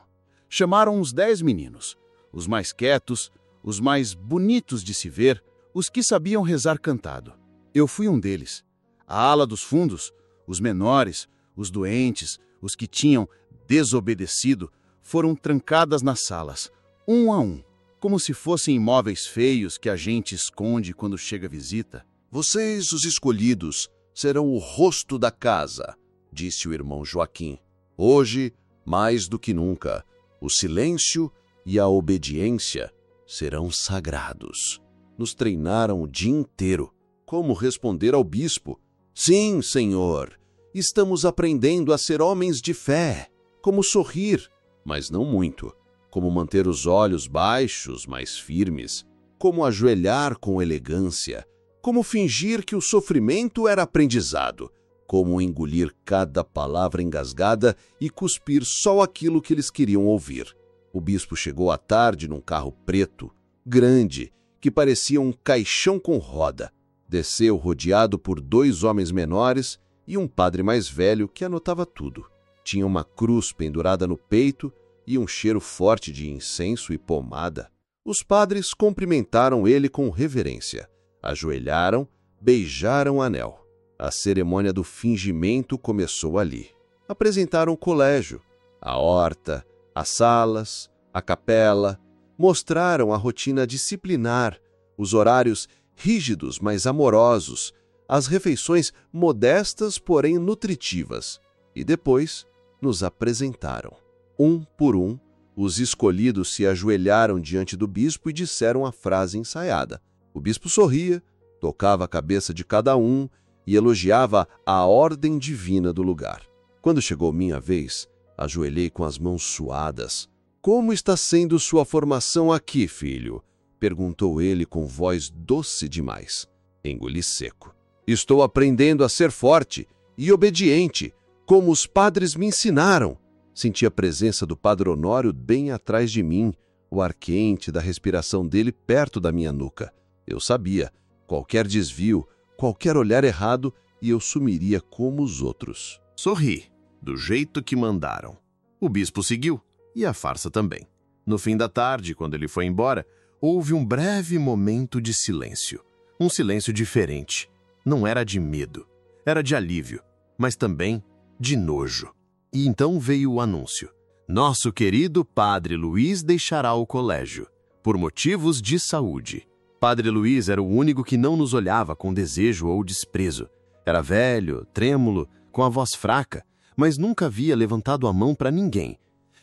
Chamaram uns 10 meninos, os mais quietos, os mais bonitos de se ver, os que sabiam rezar cantado. Eu fui um deles. A ala dos fundos, os menores, os doentes, os que tinham desobedecido, foram trancadas nas salas, um a um, como se fossem imóveis feios que a gente esconde quando chega visita. "Vocês, os escolhidos, serão o rosto da casa", disse o irmão Joaquim. "Hoje, mais do que nunca, o silêncio e a obediência serão sagrados." Nos treinaram o dia inteiro. Como responder ao bispo? "Sim, senhor, estamos aprendendo a ser homens de fé." Como sorrir, mas não muito. Como manter os olhos baixos, mas firmes. Como ajoelhar com elegância. Como fingir que o sofrimento era aprendizado. Como engolir cada palavra engasgada e cuspir só aquilo que eles queriam ouvir. O bispo chegou à tarde num carro preto, grande, que parecia um caixão com roda. Desceu rodeado por 2 homens menores e um padre mais velho que anotava tudo. Tinha uma cruz pendurada no peito e um cheiro forte de incenso e pomada. Os padres cumprimentaram ele com reverência. Ajoelharam, beijaram o anel. A cerimônia do fingimento começou ali. Apresentaram o colégio, a horta, as salas, a capela. Mostraram a rotina disciplinar, os horários rígidos, mas amorosos, as refeições modestas, porém nutritivas. E depois nos apresentaram. Um por um, os escolhidos se ajoelharam diante do bispo e disseram a frase ensaiada. O bispo sorria, tocava a cabeça de cada um e elogiava a ordem divina do lugar. Quando chegou minha vez, ajoelhei com as mãos suadas. "Como está sendo sua formação aqui, filho?" perguntou ele com voz doce demais. Engoli seco. "Estou aprendendo a ser forte e obediente, como os padres me ensinaram." Senti a presença do padre Honório bem atrás de mim, o ar quente da respiração dele perto da minha nuca. Eu sabia, qualquer desvio, qualquer olhar errado, e eu sumiria como os outros. Sorri, do jeito que mandaram. O bispo seguiu, e a farsa também. No fim da tarde, quando ele foi embora, houve um breve momento de silêncio. Um silêncio diferente. Não era de medo, era de alívio, mas também de nojo. E então veio o anúncio. Nosso querido Padre Luiz deixará o colégio, por motivos de saúde. Padre Luiz era o único que não nos olhava com desejo ou desprezo. Era velho, trêmulo, com a voz fraca, mas nunca havia levantado a mão para ninguém.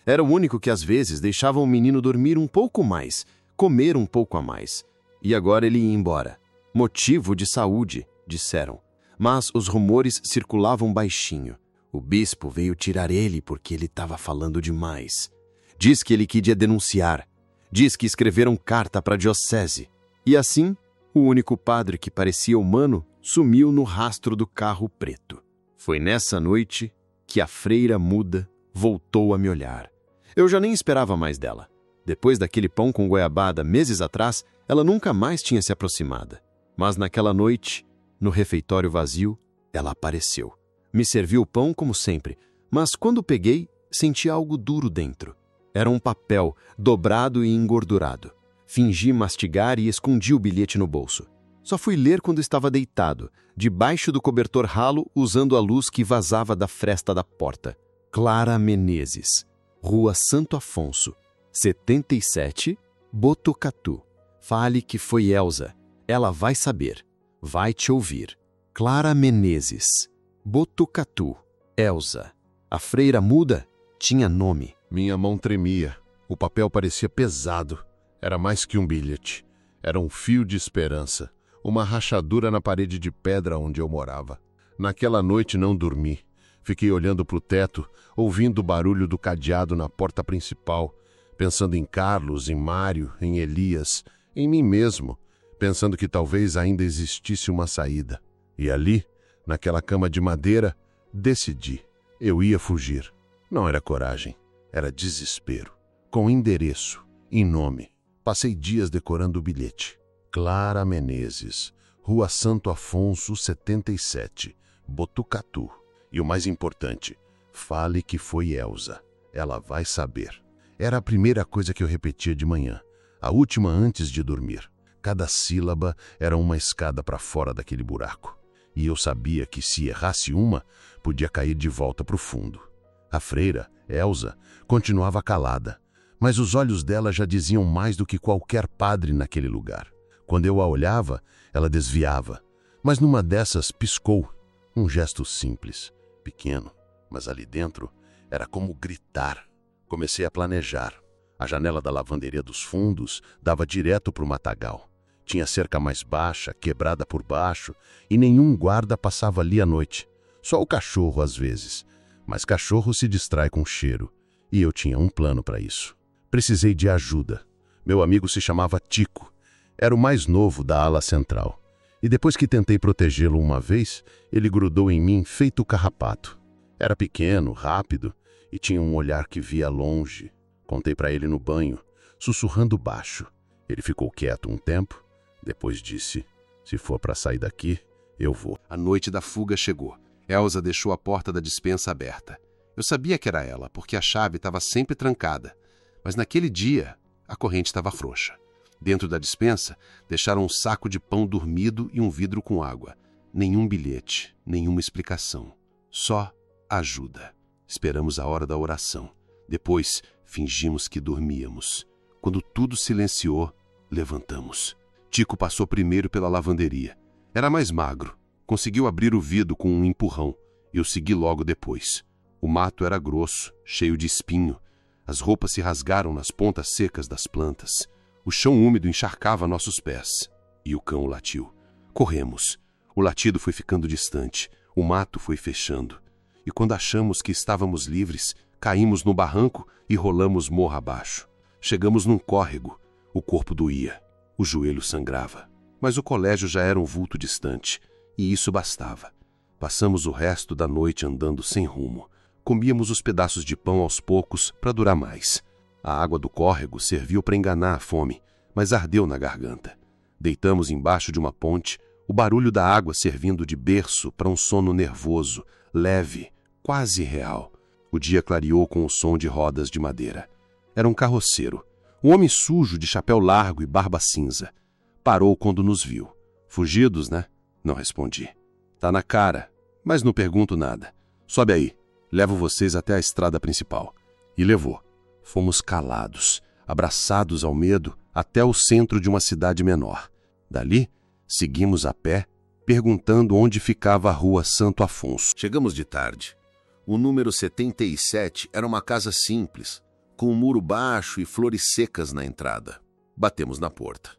Era o único que às vezes deixava o menino dormir um pouco mais, comer um pouco a mais. E agora ele ia embora. Motivo de saúde, disseram. Mas os rumores circulavam baixinho. O bispo veio tirar ele porque ele estava falando demais. Diz que ele queria denunciar. Diz que escreveram carta para a diocese. E assim, o único padre que parecia humano sumiu no rastro do carro preto. Foi nessa noite que a freira muda voltou a me olhar. Eu já nem esperava mais dela. Depois daquele pão com goiabada meses atrás, ela nunca mais tinha se aproximado. Mas naquela noite, no refeitório vazio, ela apareceu. Me serviu o pão como sempre, mas quando peguei, senti algo duro dentro. Era um papel, dobrado e engordurado. Fingi mastigar e escondi o bilhete no bolso. Só fui ler quando estava deitado, debaixo do cobertor ralo, usando a luz que vazava da fresta da porta. Clara Menezes, Rua Santo Afonso, 77, Botucatu. Fale que foi Elsa. Ela vai saber. Vai te ouvir. Clara Menezes. Botucatu. Elsa. A freira muda tinha nome. Minha mão tremia. O papel parecia pesado. Era mais que um bilhete. Era um fio de esperança. Uma rachadura na parede de pedra onde eu morava. Naquela noite não dormi. Fiquei olhando para o teto, ouvindo o barulho do cadeado na porta principal, pensando em Carlos, em Mário, em Elias, em mim mesmo, pensando que talvez ainda existisse uma saída. E ali, naquela cama de madeira, decidi. Eu ia fugir. Não era coragem, era desespero. Com endereço e nome. Passei dias decorando o bilhete. Clara Menezes, Rua Santo Afonso, 77, Botucatu. E o mais importante, fale que foi Elsa. Ela vai saber. Era a primeira coisa que eu repetia de manhã, a última antes de dormir. Cada sílaba era uma escada para fora daquele buraco. E eu sabia que se errasse uma, podia cair de volta para o fundo. A freira, Elsa, continuava calada, mas os olhos dela já diziam mais do que qualquer padre naquele lugar. Quando eu a olhava, ela desviava, mas numa dessas piscou. Um gesto simples, pequeno, mas ali dentro era como gritar. Comecei a planejar. A janela da lavanderia dos fundos dava direto para o matagal. Tinha cerca mais baixa, quebrada por baixo, e nenhum guarda passava ali à noite. Só o cachorro às vezes. Mas cachorro se distrai com cheiro, e eu tinha um plano para isso. Precisei de ajuda. Meu amigo se chamava Tico. Era o mais novo da ala central. E depois que tentei protegê-lo uma vez, ele grudou em mim feito carrapato. Era pequeno, rápido, e tinha um olhar que via longe. Contei para ele no banho, sussurrando baixo. Ele ficou quieto um tempo, depois disse, se for para sair daqui, eu vou. A noite da fuga chegou. Elsa deixou a porta da despensa aberta. Eu sabia que era ela, porque a chave estava sempre trancada. Mas naquele dia, a corrente estava frouxa. Dentro da despensa, deixaram um saco de pão dormido e um vidro com água. Nenhum bilhete, nenhuma explicação. Só ajuda. Esperamos a hora da oração. Depois, fingimos que dormíamos. Quando tudo silenciou, levantamos. Tico passou primeiro pela lavanderia. Era mais magro. Conseguiu abrir o vidro com um empurrão. Eu segui logo depois. O mato era grosso, cheio de espinho. As roupas se rasgaram nas pontas secas das plantas. O chão úmido encharcava nossos pés. E o cão latiu. Corremos. O latido foi ficando distante. O mato foi fechando. E quando achamos que estávamos livres, caímos no barranco e rolamos morro abaixo. Chegamos num córrego. O corpo doía. O joelho sangrava. Mas o colégio já era um vulto distante. E isso bastava. Passamos o resto da noite andando sem rumo. Comíamos os pedaços de pão aos poucos para durar mais. A água do córrego serviu para enganar a fome, mas ardeu na garganta. Deitamos embaixo de uma ponte, o barulho da água servindo de berço para um sono nervoso, leve, quase real. O dia clareou com o som de rodas de madeira. Era um carroceiro, um homem sujo de chapéu largo e barba cinza. Parou quando nos viu. Fugidos, né? Não respondi. Tá na cara, mas não pergunto nada. Sobe aí, levo vocês até a estrada principal. E levou. Fomos calados, abraçados ao medo, até o centro de uma cidade menor. Dali, seguimos a pé, perguntando onde ficava a Rua Santo Afonso. Chegamos de tarde. O número 77 era uma casa simples, com um muro baixo e flores secas na entrada. Batemos na porta.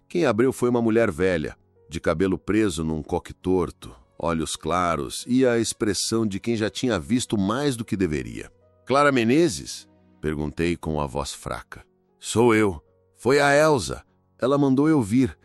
Quem abriu foi uma mulher velha, de cabelo preso num coque torto, olhos claros e a expressão de quem já tinha visto mais do que deveria. Clara Menezes? Perguntei com a voz fraca. Sou eu. Foi a Elsa. Ela mandou eu vir.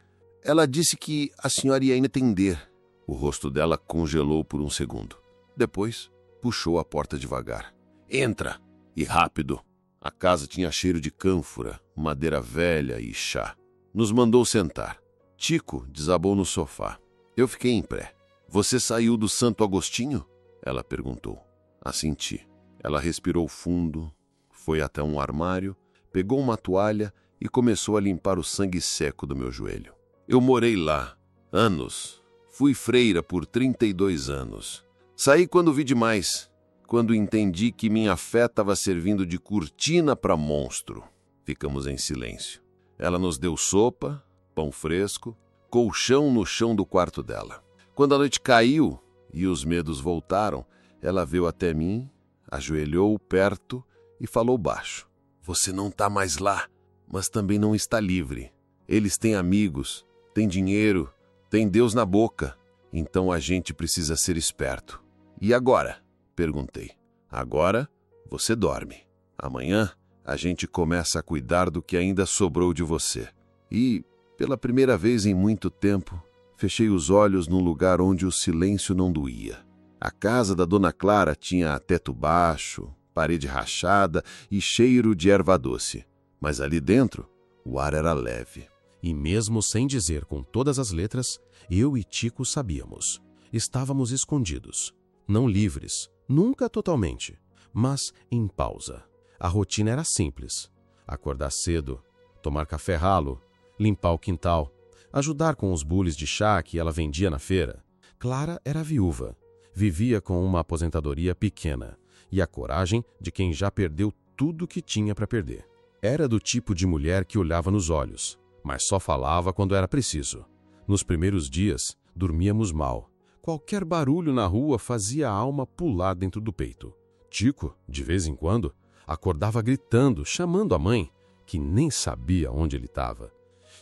Ela disse que a senhora ia entender. O rosto dela congelou por um segundo. Depois, puxou a porta devagar. Entra! E rápido. A casa tinha cheiro de cânfora, madeira velha e chá. Nos mandou sentar. Tico desabou no sofá. Eu fiquei em pé. Você saiu do Santo Agostinho? Ela perguntou. Assenti. Ela respirou fundo, foi até um armário, pegou uma toalha e começou a limpar o sangue seco do meu joelho. Eu morei lá, anos. Fui freira por 32 anos. Saí quando vi demais, quando entendi que minha fé estava servindo de cortina para monstro. Ficamos em silêncio. Ela nos deu sopa, pão fresco, colchão no chão do quarto dela. Quando a noite caiu e os medos voltaram, ela veio até mim, ajoelhou perto e falou baixo. Você não está mais lá, mas também não está livre. Eles têm amigos, têm dinheiro, têm Deus na boca. Então a gente precisa ser esperto. E agora? Perguntei. Agora você dorme. Amanhã a gente começa a cuidar do que ainda sobrou de você. E, pela primeira vez em muito tempo, fechei os olhos num lugar onde o silêncio não doía. A casa da Dona Clara tinha teto baixo, parede rachada e cheiro de erva doce. Mas ali dentro, o ar era leve. E mesmo sem dizer com todas as letras, eu e Tico sabíamos. Estávamos escondidos. Não livres, nunca totalmente, mas em pausa. A rotina era simples. Acordar cedo, tomar café ralo, limpar o quintal, ajudar com os bules de chá que ela vendia na feira. Clara era viúva. Vivia com uma aposentadoria pequena e a coragem de quem já perdeu tudo que tinha para perder. Era do tipo de mulher que olhava nos olhos, mas só falava quando era preciso. Nos primeiros dias, dormíamos mal. Qualquer barulho na rua fazia a alma pular dentro do peito. Tico, de vez em quando, acordava gritando, chamando a mãe, que nem sabia onde ele estava.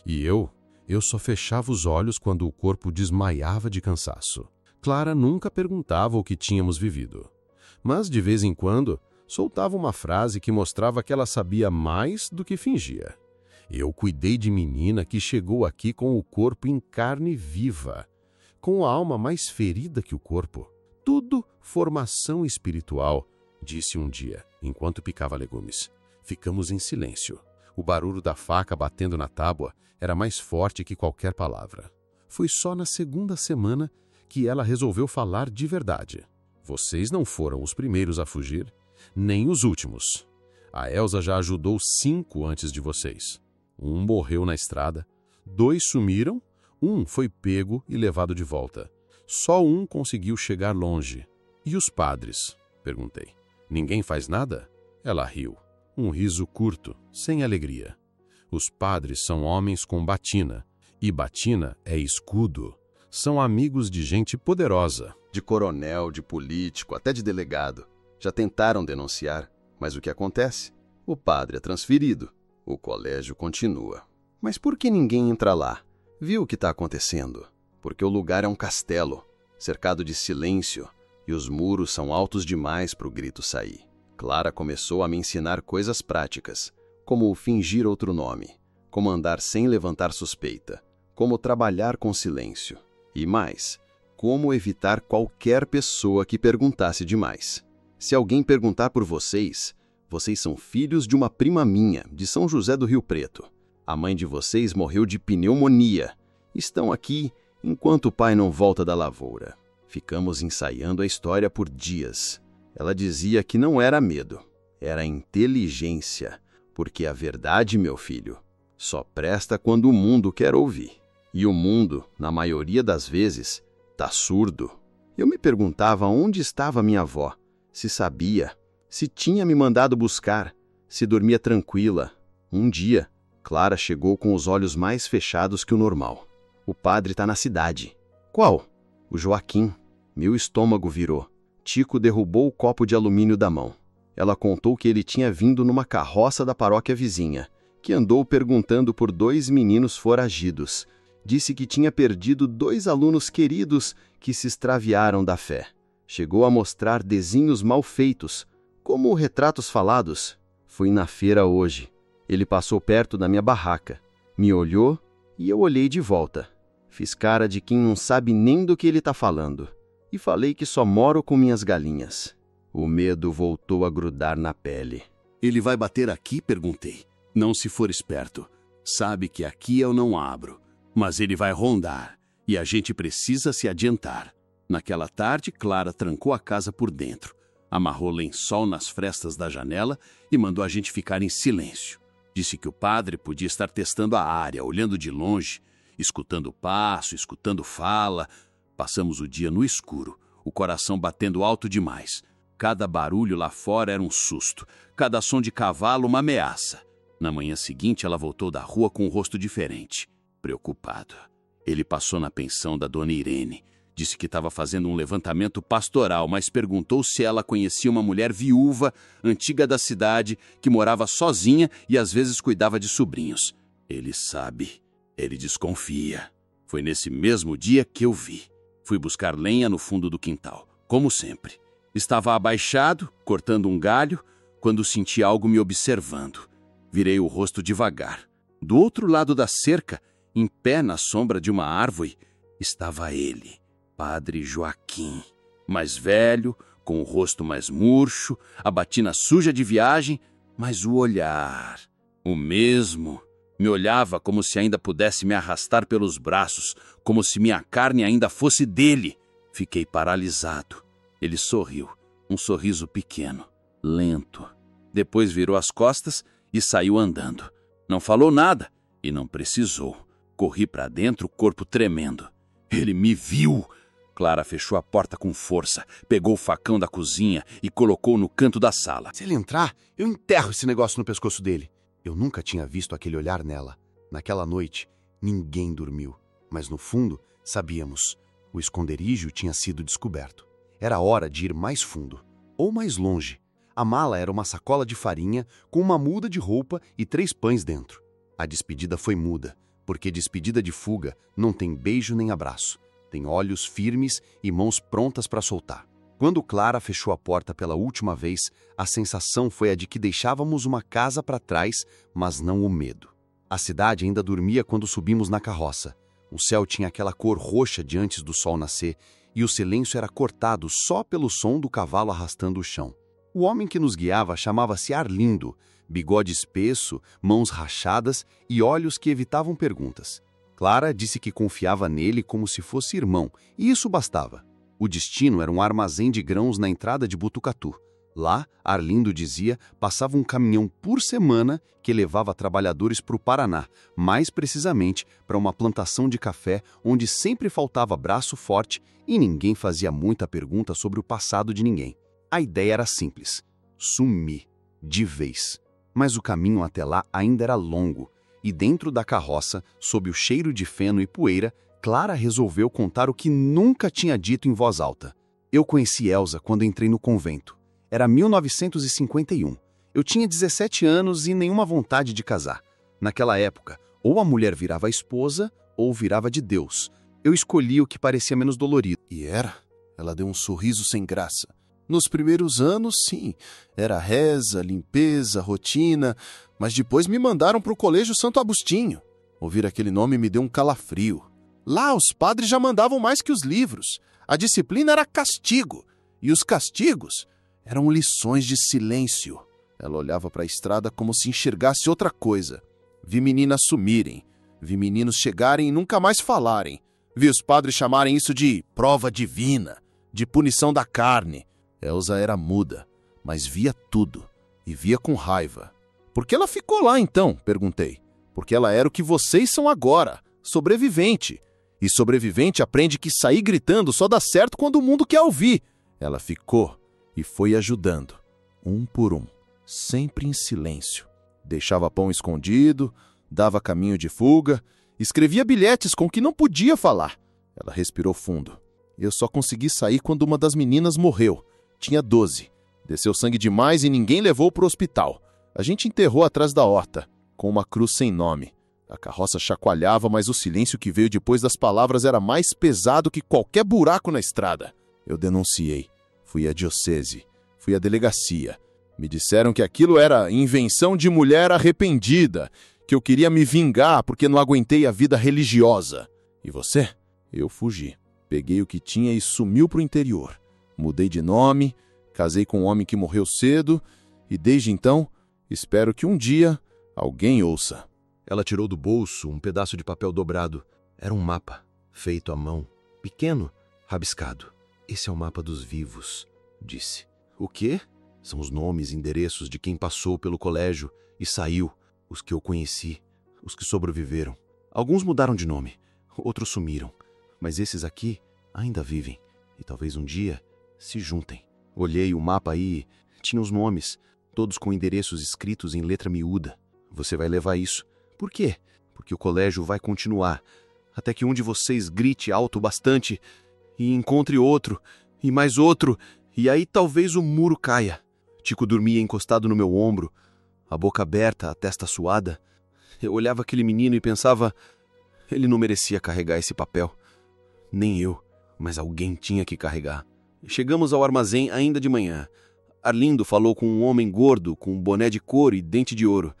E eu só fechava os olhos quando o corpo desmaiava de cansaço. Clara nunca perguntava o que tínhamos vivido. Mas, de vez em quando, soltava uma frase que mostrava que ela sabia mais do que fingia. Eu cuidei de menina que chegou aqui com o corpo em carne viva, com a alma mais ferida que o corpo. Tudo formação espiritual, disse um dia, enquanto picava legumes. Ficamos em silêncio. O barulho da faca batendo na tábua era mais forte que qualquer palavra. Foi só na segunda semana que ela resolveu falar de verdade. Vocês não foram os primeiros a fugir, nem os últimos. A Elsa já ajudou 5 antes de vocês. 1 morreu na estrada, 2 sumiram, 1 foi pego e levado de volta. Só 1 conseguiu chegar longe. E os padres? Perguntei. Ninguém faz nada? Ela riu. Um riso curto, sem alegria. Os padres são homens com batina, e batina é escudo. São amigos de gente poderosa. De coronel, de político, até de delegado. Já tentaram denunciar, mas o que acontece? O padre é transferido. O colégio continua. Mas por que ninguém entra lá? Viu o que está acontecendo? Porque o lugar é um castelo, cercado de silêncio, e os muros são altos demais para o grito sair. Clara começou a me ensinar coisas práticas, como fingir outro nome, como andar sem levantar suspeita, como trabalhar com silêncio. E mais, como evitar qualquer pessoa que perguntasse demais. Se alguém perguntar por vocês, vocês são filhos de uma prima minha, de São José do Rio Preto. A mãe de vocês morreu de pneumonia. Estão aqui enquanto o pai não volta da lavoura. Ficamos ensaiando a história por dias. Ela dizia que não era medo, era inteligência, porque a verdade, meu filho, só presta quando o mundo quer ouvir. E o mundo, na maioria das vezes, tá surdo. Eu me perguntava onde estava minha avó, se sabia, se tinha me mandado buscar, se dormia tranquila. Um dia, Clara chegou com os olhos mais fechados que o normal. O padre tá na cidade. Qual? O Joaquim. Meu estômago virou. Tico derrubou o copo de alumínio da mão. Ela contou que ele tinha vindo numa carroça da paróquia vizinha, que andou perguntando por 2 meninos foragidos. Disse que tinha perdido 2 alunos queridos que se extraviaram da fé. Chegou a mostrar desenhos mal feitos, como retratos falados. Fui na feira hoje. Ele passou perto da minha barraca, me olhou e eu olhei de volta. Fiz cara de quem não sabe nem do que ele está falando e falei que só moro com minhas galinhas. O medo voltou a grudar na pele. Ele vai bater aqui? Perguntei. Não se for esperto. Sabe que aqui eu não abro. Mas ele vai rondar e a gente precisa se adiantar. Naquela tarde, Clara trancou a casa por dentro, amarrou lençol nas frestas da janela e mandou a gente ficar em silêncio. Disse que o padre podia estar testando a área, olhando de longe, escutando o passo, escutando fala. Passamos o dia no escuro, o coração batendo alto demais. Cada barulho lá fora era um susto, cada som de cavalo uma ameaça. Na manhã seguinte, ela voltou da rua com o rosto diferente, preocupado. Ele passou na pensão da dona Irene. Disse que estava fazendo um levantamento pastoral, mas perguntou se ela conhecia uma mulher viúva, antiga da cidade, que morava sozinha e às vezes cuidava de sobrinhos. Ele sabe. Ele desconfia. Foi nesse mesmo dia que eu vi. Fui buscar lenha no fundo do quintal, como sempre. Estava abaixado, cortando um galho, quando senti algo me observando. Virei o rosto devagar. Do outro lado da cerca, em pé na sombra de uma árvore, estava ele, Padre Joaquim. Mais velho, com o rosto mais murcho, a batina suja de viagem, mas o olhar, o mesmo. Me olhava como se ainda pudesse me arrastar pelos braços, como se minha carne ainda fosse dele. Fiquei paralisado. Ele sorriu, um sorriso pequeno, lento. Depois virou as costas e saiu andando. Não falou nada e não precisou. Corri para dentro, o corpo tremendo. Ele me viu. Clara fechou a porta com força, pegou o facão da cozinha e colocou no canto da sala. Se ele entrar, eu enterro esse negócio no pescoço dele. Eu nunca tinha visto aquele olhar nela. Naquela noite, ninguém dormiu. Mas no fundo, sabíamos. O esconderijo tinha sido descoberto. Era hora de ir mais fundo, ou mais longe. A mala era uma sacola de farinha com uma muda de roupa e 3 pães dentro. A despedida foi muda, porque despedida de fuga não tem beijo nem abraço. Tem olhos firmes e mãos prontas para soltar. Quando Clara fechou a porta pela última vez, a sensação foi a de que deixávamos uma casa para trás, mas não o medo. A cidade ainda dormia quando subimos na carroça. O céu tinha aquela cor roxa de antes do sol nascer, e o silêncio era cortado só pelo som do cavalo arrastando o chão. O homem que nos guiava chamava-se Arlindo, bigode espesso, mãos rachadas e olhos que evitavam perguntas. Clara disse que confiava nele como se fosse irmão, e isso bastava. O destino era um armazém de grãos na entrada de Butucatu. Lá, Arlindo dizia, passava um caminhão por semana que levava trabalhadores para o Paraná, mais precisamente para uma plantação de café onde sempre faltava braço forte e ninguém fazia muita pergunta sobre o passado de ninguém. A ideia era simples: sumir, de vez. Mas o caminho até lá ainda era longo, e dentro da carroça, sob o cheiro de feno e poeira, Clara resolveu contar o que nunca tinha dito em voz alta. Eu conheci Elsa quando entrei no convento. Era 1951. Eu tinha 17 anos e nenhuma vontade de casar. Naquela época, ou a mulher virava esposa, ou virava de Deus. Eu escolhi o que parecia menos dolorido. E era? Ela deu um sorriso sem graça. Nos primeiros anos, sim, era reza, limpeza, rotina, mas depois me mandaram para o Colégio Santo Agostinho. Ouvir aquele nome me deu um calafrio. Lá os padres já mandavam mais que os livros. A disciplina era castigo, e os castigos eram lições de silêncio. Ela olhava para a estrada como se enxergasse outra coisa. Vi meninas sumirem, vi meninos chegarem e nunca mais falarem. Vi os padres chamarem isso de prova divina, de punição da carne. Elsa era muda, mas via tudo, e via com raiva. Por que ela ficou lá então? Perguntei. Porque ela era o que vocês são agora, sobrevivente. E sobrevivente aprende que sair gritando só dá certo quando o mundo quer ouvir. Ela ficou e foi ajudando, um por um, sempre em silêncio. Deixava pão escondido, dava caminho de fuga, escrevia bilhetes com que não podia falar. Ela respirou fundo. Eu só consegui sair quando uma das meninas morreu. Tinha 12. Desceu sangue demais e ninguém levou para o hospital. A gente enterrou atrás da horta, com uma cruz sem nome. A carroça chacoalhava, mas o silêncio que veio depois das palavras era mais pesado que qualquer buraco na estrada. Eu denunciei. Fui à diocese. Fui à delegacia. Me disseram que aquilo era invenção de mulher arrependida, que eu queria me vingar porque não aguentei a vida religiosa. E você? Eu fugi. Peguei o que tinha e sumiu pro interior. Mudei de nome, casei com um homem que morreu cedo e desde então espero que um dia alguém ouça. Ela tirou do bolso um pedaço de papel dobrado. Era um mapa, feito à mão, pequeno, rabiscado. Esse é o mapa dos vivos, disse. O quê? São os nomes e endereços de quem passou pelo colégio e saiu, os que eu conheci, os que sobreviveram. Alguns mudaram de nome, outros sumiram, mas esses aqui ainda vivem e talvez um dia se juntem. Olhei o mapa aí, tinha os nomes, todos com endereços escritos em letra miúda. Você vai levar isso. Por quê? Porque o colégio vai continuar, até que um de vocês grite alto bastante e encontre outro, e mais outro, e aí talvez o muro caia. Tico dormia encostado no meu ombro, a boca aberta, a testa suada. Eu olhava aquele menino e pensava, ele não merecia carregar esse papel. Nem eu, mas alguém tinha que carregar. Chegamos ao armazém ainda de manhã. Arlindo falou com um homem gordo, com um boné de couro e dente de ouro.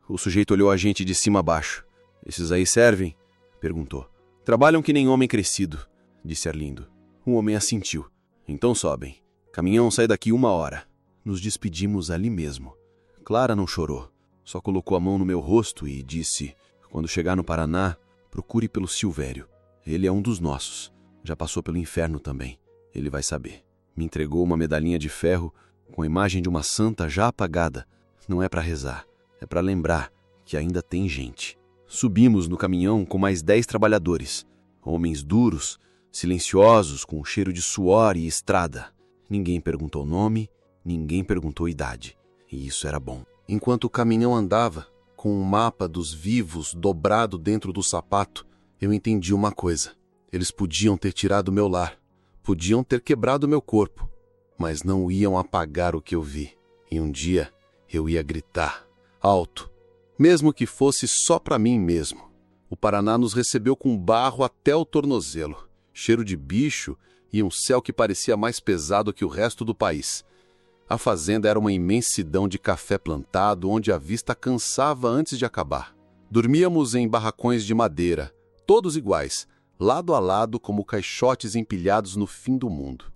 O sujeito olhou a gente de cima a baixo. Esses aí servem? Perguntou. Trabalham que nem homem crescido, disse Arlindo. O homem assentiu. Então sobem. Caminhão sai daqui 1 hora. Nos despedimos ali mesmo. Clara não chorou. Só colocou a mão no meu rosto e disse, quando chegar no Paraná, procure pelo Silvério. Ele é um dos nossos. Já passou pelo inferno também. Ele vai saber. Me entregou uma medalhinha de ferro com a imagem de uma santa já apagada. Não é para rezar, é para lembrar que ainda tem gente. Subimos no caminhão com mais 10 trabalhadores. Homens duros, silenciosos, com cheiro de suor e estrada. Ninguém perguntou nome, ninguém perguntou idade. E isso era bom. Enquanto o caminhão andava, com um mapa dos vivos dobrado dentro do sapato, eu entendi uma coisa. Eles podiam ter tirado meu lar, podiam ter quebrado meu corpo, mas não iam apagar o que eu vi. E um dia eu ia gritar, alto, mesmo que fosse só para mim mesmo. O Paraná nos recebeu com barro até o tornozelo, cheiro de bicho e um céu que parecia mais pesado que o resto do país. A fazenda era uma imensidão de café plantado, onde a vista cansava antes de acabar. Dormíamos em barracões de madeira, todos iguais, lado a lado como caixotes empilhados no fim do mundo.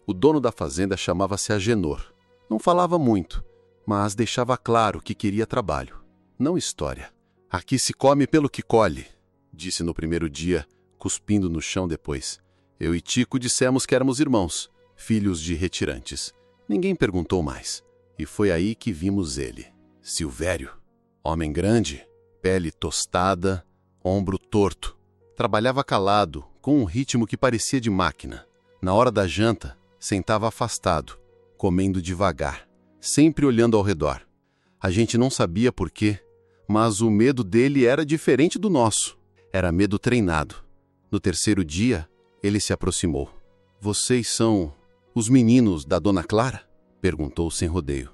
O dono da fazenda chamava-se Agenor. Não falava muito, mas deixava claro que queria trabalho, não história. Aqui se come pelo que colhe, disse no primeiro dia, cuspindo no chão depois. Eu e Tico dissemos que éramos irmãos, filhos de retirantes. Ninguém perguntou mais. E foi aí que vimos ele, Silvério. Homem grande, pele tostada, ombro torto. Trabalhava calado, com um ritmo que parecia de máquina. Na hora da janta, sentava afastado, comendo devagar, sempre olhando ao redor. A gente não sabia por quê, mas o medo dele era diferente do nosso. Era medo treinado. No terceiro dia, ele se aproximou. Vocês são os meninos da Dona Clara? Perguntou sem rodeio.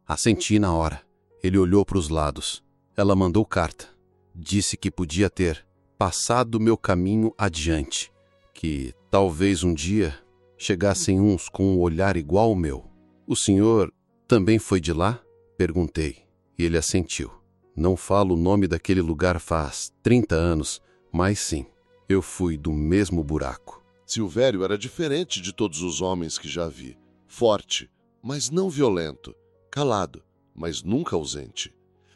Assenti na hora. Ele olhou para os lados. Ela mandou carta. Disse que podia ter passado meu caminho adiante, que talvez um dia chegassem uns com um olhar igual ao meu. O senhor também foi de lá? Perguntei, e ele assentiu. Não falo o nome daquele lugar faz 30 anos, mas sim, eu fui do mesmo buraco. Silvério era diferente de todos os homens que já vi. Forte, mas não violento. Calado, mas nunca ausente.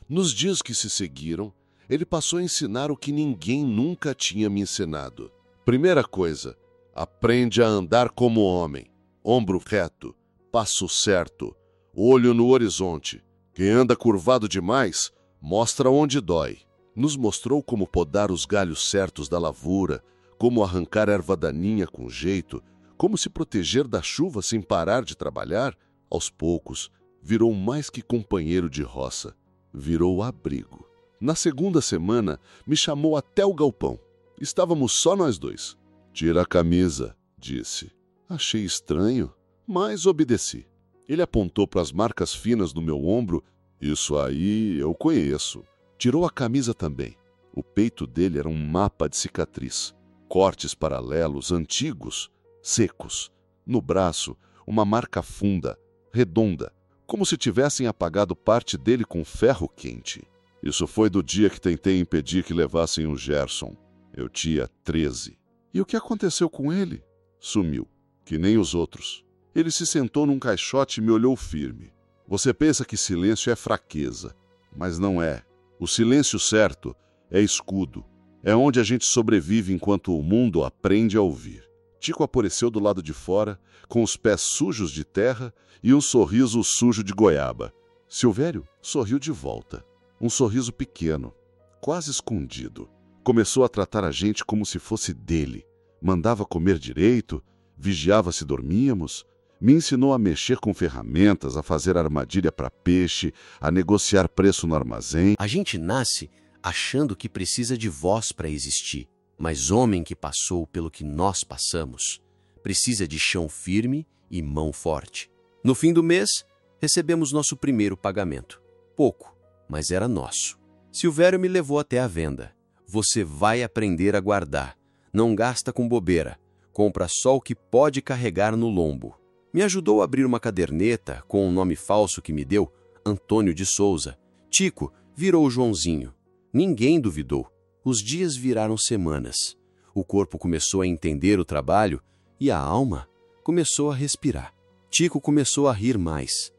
Nos dias que se seguiram, ele passou a ensinar o que ninguém nunca tinha me ensinado. Primeira coisa, aprende a andar como homem. Ombro reto, passo certo, olho no horizonte. Quem anda curvado demais, mostra onde dói. Nos mostrou como podar os galhos certos da lavoura, como arrancar erva daninha com jeito, como se proteger da chuva sem parar de trabalhar. Aos poucos, virou mais que companheiro de roça, virou abrigo. Na segunda semana, me chamou até o galpão. Estávamos só nós dois. Tira a camisa, disse. Achei estranho, mas obedeci. Ele apontou para as marcas finas no meu ombro. Isso aí eu conheço. Tirou a camisa também. O peito dele era um mapa de cicatriz. Cortes paralelos, antigos, secos. No braço, uma marca funda, redonda, como se tivessem apagado parte dele com ferro quente. Isso foi do dia que tentei impedir que levassem o Gerson. Eu tinha 13. E o que aconteceu com ele? Sumiu, que nem os outros. Ele se sentou num caixote e me olhou firme. Você pensa que silêncio é fraqueza, mas não é. O silêncio certo é escudo. É onde a gente sobrevive enquanto o mundo aprende a ouvir. Tico apareceu do lado de fora, com os pés sujos de terra e um sorriso sujo de goiaba. Silvério sorriu de volta. Um sorriso pequeno, quase escondido. Começou a tratar a gente como se fosse dele. Mandava comer direito, vigiava se dormíamos, Me ensinou a mexer com ferramentas, a fazer armadilha para peixe, a negociar preço no armazém. A gente nasce achando que precisa de voz para existir, mas homem que passou pelo que nós passamos precisa de chão firme e mão forte. No fim do mês, recebemos nosso primeiro pagamento. Pouco, mas era nosso. Silvério me levou até a venda. Você vai aprender a guardar. Não gasta com bobeira. Compra só o que pode carregar no lombo. Me ajudou a abrir uma caderneta com um nome falso que me deu, Antônio de Souza. Tico virou Joãozinho. Ninguém duvidou. Os dias viraram semanas. O corpo começou a entender o trabalho e a alma começou a respirar. Tico começou a rir mais.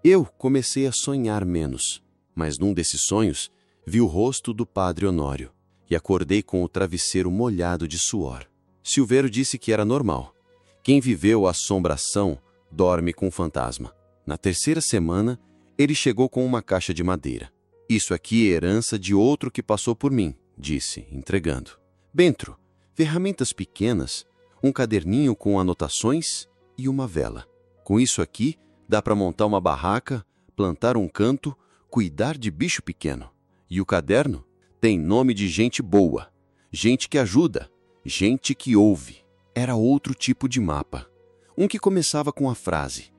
Eu comecei a sonhar menos. Mas num desses sonhos, vi o rosto do padre Honório e acordei com o travesseiro molhado de suor. Silvério disse que era normal. Quem viveu a assombração dorme com o fantasma. Na terceira semana, ele chegou com uma caixa de madeira. Isso aqui é herança de outro que passou por mim, disse, entregando. Dentro, ferramentas pequenas, um caderninho com anotações e uma vela. Com isso aqui, dá para montar uma barraca, plantar um canto, cuidar de bicho pequeno. E o caderno tem nome de gente boa, gente que ajuda, gente que ouve. Era outro tipo de mapa. Um que começava com a frase: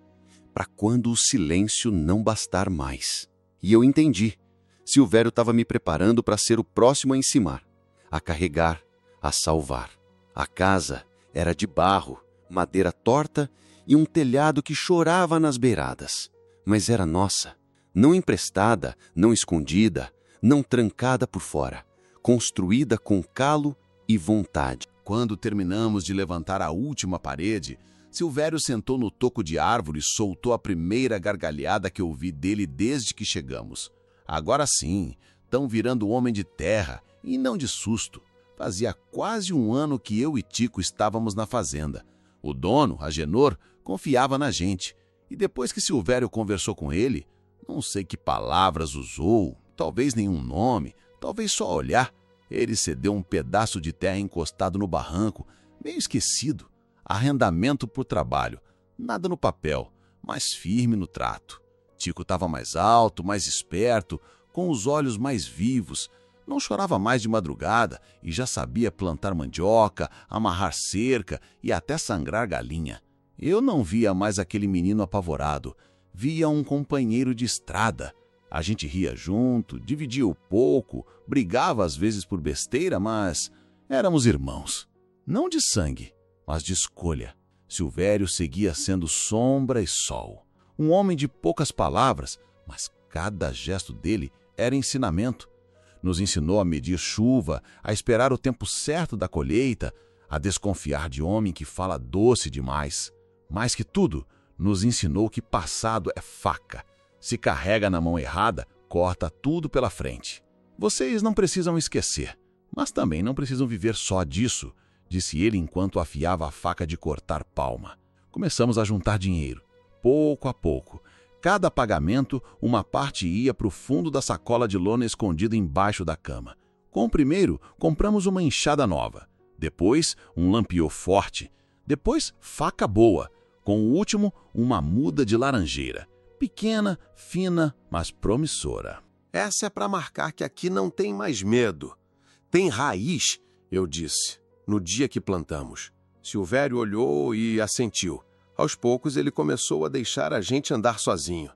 para quando o silêncio não bastar mais. E eu entendi. Silvério estava me preparando para ser o próximo a encimar, a carregar, a salvar. A casa era de barro, madeira torta e um telhado que chorava nas beiradas. Mas era nossa, não emprestada, não escondida, não trancada por fora, construída com calo e vontade. Quando terminamos de levantar a última parede, Silvério sentou no toco de árvore e soltou a primeira gargalhada que ouvi dele desde que chegamos. Agora sim, tão virando homem de terra e não de susto. Fazia quase um ano que eu e Tico estávamos na fazenda. O dono, Agenor, confiava na gente. E depois que Silvério conversou com ele, não sei que palavras usou, talvez nenhum nome, talvez só olhar, ele cedeu um pedaço de terra encostado no barranco, meio esquecido. Arrendamento por trabalho, nada no papel, mas firme no trato. Tico estava mais alto, mais esperto, com os olhos mais vivos. Não chorava mais de madrugada e já sabia plantar mandioca, amarrar cerca e até sangrar galinha. Eu não via mais aquele menino apavorado, via um companheiro de estrada. A gente ria junto, dividia o pouco, brigava às vezes por besteira, mas éramos irmãos. Não de sangue, mas de escolha. Silvério seguia sendo sombra e sol. Um homem de poucas palavras, mas cada gesto dele era ensinamento. Nos ensinou a medir chuva, a esperar o tempo certo da colheita, a desconfiar de homem que fala doce demais. Mais que tudo, nos ensinou que passado é faca. Se carrega na mão errada, corta tudo pela frente. Vocês não precisam esquecer, mas também não precisam viver só disso, disse ele enquanto afiava a faca de cortar palma. Começamos a juntar dinheiro, pouco a pouco. Cada pagamento, uma parte ia para o fundo da sacola de lona escondida embaixo da cama. Com o primeiro, compramos uma enxada nova. Depois, um lampião forte. Depois, faca boa. Com o último, uma muda de laranjeira. Pequena, fina, mas promissora. Essa é para marcar que aqui não tem mais medo. Tem raiz, eu disse, no dia que plantamos. Silvério olhou e assentiu. Aos poucos ele começou a deixar a gente andar sozinho.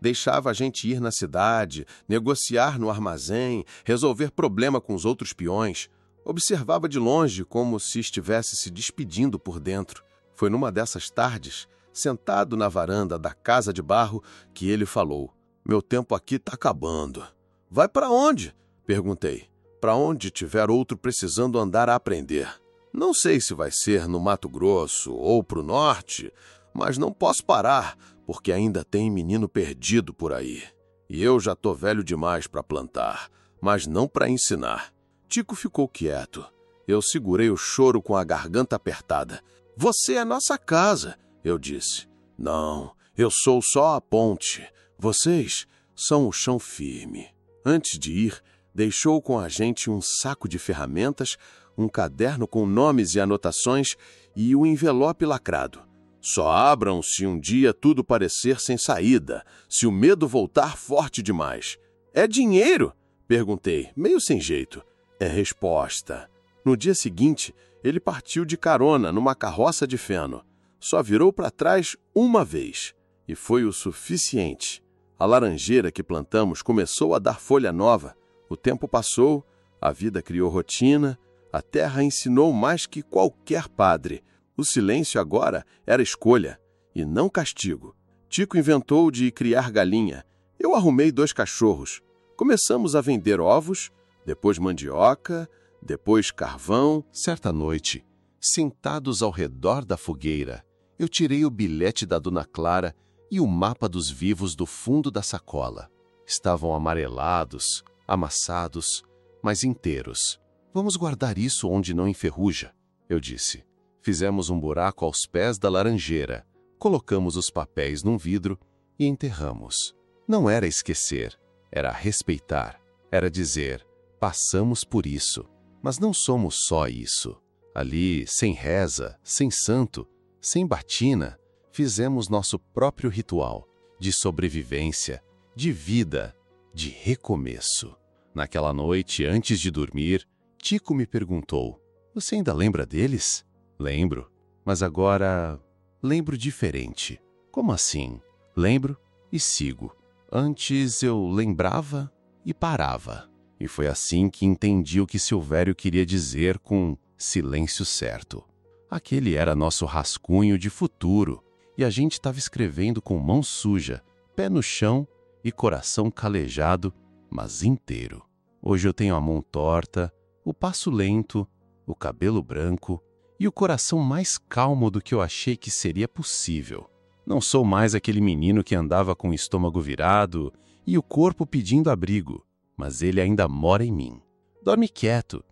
Deixava a gente ir na cidade, negociar no armazém, resolver problema com os outros peões. Observava de longe como se estivesse se despedindo por dentro. Foi numa dessas tardes, sentado na varanda da casa de barro, que ele falou: "Meu tempo aqui está acabando." "Vai para onde?" perguntei. "Para onde tiver outro precisando andar a aprender. Não sei se vai ser no Mato Grosso ou para o norte, mas não posso parar, porque ainda tem menino perdido por aí. E eu já tô velho demais para plantar, mas não para ensinar." Tico ficou quieto. Eu segurei o choro com a garganta apertada. "Você é nossa casa," eu disse. "Não, eu sou só a ponte. Vocês são o chão firme." Antes de ir, deixou com a gente um saco de ferramentas, um caderno com nomes e anotações e um envelope lacrado. Só abram se um dia tudo parecer sem saída, se o medo voltar forte demais. É dinheiro? Perguntei, meio sem jeito. É resposta. No dia seguinte, ele partiu de carona numa carroça de feno. Só virou para trás uma vez. E foi o suficiente. A laranjeira que plantamos começou a dar folha nova. O tempo passou, a vida criou rotina, a terra ensinou mais que qualquer padre. O silêncio agora era escolha, e não castigo. Tico inventou de criar galinha. Eu arrumei 2 cachorros. Começamos a vender ovos, depois mandioca, depois carvão. Certa noite, sentados ao redor da fogueira, eu tirei o bilhete da Dona Clara e o mapa dos vivos do fundo da sacola. Estavam amarelados, amassados, mas inteiros. Vamos guardar isso onde não enferruja, eu disse. Fizemos um buraco aos pés da laranjeira, colocamos os papéis num vidro e enterramos. Não era esquecer, era respeitar, era dizer, passamos por isso, mas não somos só isso. Ali, sem reza, sem santo, sem batina, fizemos nosso próprio ritual de sobrevivência, de vida, de recomeço. Naquela noite, antes de dormir, Tico me perguntou, você ainda lembra deles? Lembro, mas agora lembro diferente. Como assim? Lembro e sigo. Antes eu lembrava e parava. E foi assim que entendi o que Silvério queria dizer com silêncio certo. Aquele era nosso rascunho de futuro, e a gente estava escrevendo com mão suja, pé no chão e coração calejado, mas inteiro. Hoje eu tenho a mão torta, o passo lento, o cabelo branco e o coração mais calmo do que eu achei que seria possível. Não sou mais aquele menino que andava com o estômago virado e o corpo pedindo abrigo, mas ele ainda mora em mim. Dorme quieto.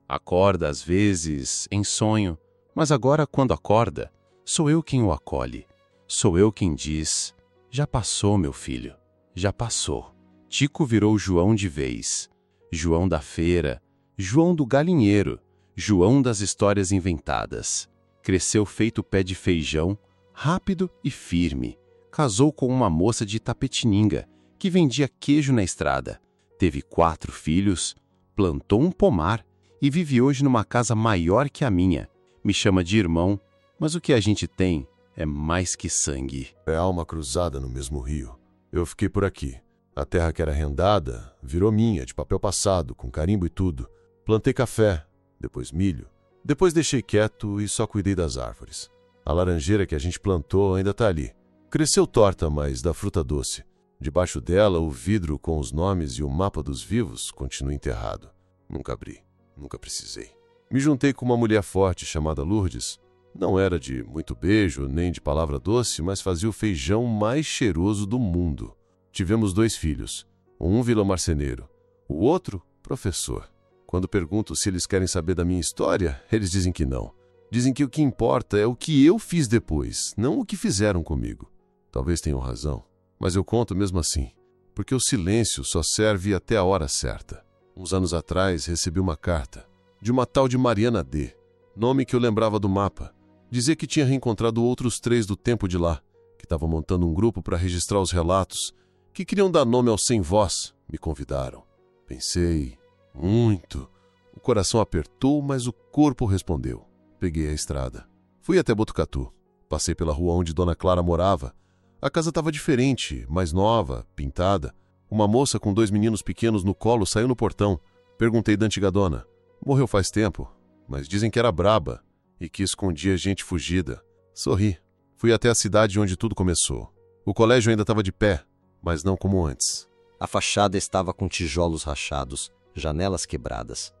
Acorda às vezes em sonho, mas agora quando acorda, sou eu quem o acolhe. Sou eu quem diz, já passou, meu filho, já passou. Tico virou João de vez. João da feira, João do galinheiro, João das histórias inventadas. Cresceu feito pé de feijão, rápido e firme. Casou com uma moça de Itapetininga, que vendia queijo na estrada. Teve 4 filhos, plantou um pomar e vive hoje numa casa maior que a minha. Me chama de irmão, mas o que a gente tem é mais que sangue. É alma cruzada no mesmo rio. Eu fiquei por aqui. A terra que era arrendada virou minha, de papel passado, com carimbo e tudo. Plantei café, depois milho. Depois deixei quieto e só cuidei das árvores. A laranjeira que a gente plantou ainda está ali. Cresceu torta, mas dá fruta doce. Debaixo dela, o vidro com os nomes e o mapa dos vivos continua enterrado. Nunca abri, nunca precisei. Me juntei com uma mulher forte chamada Lourdes. Não era de muito beijo, nem de palavra doce, mas fazia o feijão mais cheiroso do mundo. Tivemos 2 filhos, um vilamarceneiro, o outro professor. Quando pergunto se eles querem saber da minha história, eles dizem que não. Dizem que o que importa é o que eu fiz depois, não o que fizeram comigo. Talvez tenham razão, mas eu conto mesmo assim, porque o silêncio só serve até a hora certa. Uns anos atrás recebi uma carta de uma tal de Mariana D., nome que eu lembrava do mapa. Dizia que tinha reencontrado outros 3 do tempo de lá, que estavam montando um grupo para registrar os relatos, que queriam dar nome ao sem voz. Me convidaram. Pensei muito. O coração apertou, mas o corpo respondeu. Peguei a estrada. Fui até Botucatu. Passei pela rua onde Dona Clara morava. A casa estava diferente, mais nova, pintada. Uma moça com 2 meninos pequenos no colo saiu no portão. Perguntei da antiga dona. Morreu faz tempo, mas dizem que era braba e que escondia gente fugida. Sorri. Fui até a cidade onde tudo começou. O colégio ainda estava de pé, mas não como antes. A fachada estava com tijolos rachados, janelas quebradas.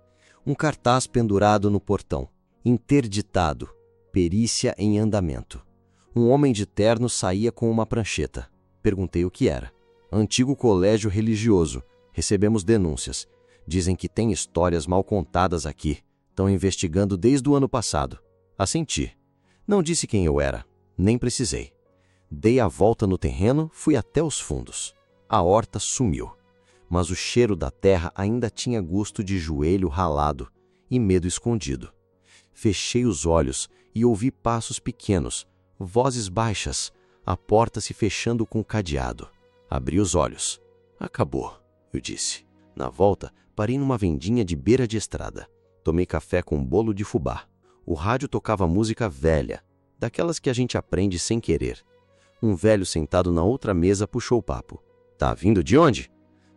Um cartaz pendurado no portão, interditado, perícia em andamento. Um homem de terno saía com uma prancheta. Perguntei o que era. Antigo colégio religioso. Recebemos denúncias. Dizem que tem histórias mal contadas aqui. Estão investigando desde o ano passado. Assenti. Não disse quem eu era. Nem precisei. Dei a volta no terreno, fui até os fundos. A horta sumiu. Mas o cheiro da terra ainda tinha gosto de joelho ralado e medo escondido. Fechei os olhos e ouvi passos pequenos, Vozes baixas, a porta se fechando com cadeado. Abri os olhos. Acabou, eu disse. Na volta, parei numa vendinha de beira de estrada. Tomei café com um bolo de fubá. O rádio tocava música velha, daquelas que a gente aprende sem querer. Um velho sentado na outra mesa puxou o papo. Tá vindo de onde?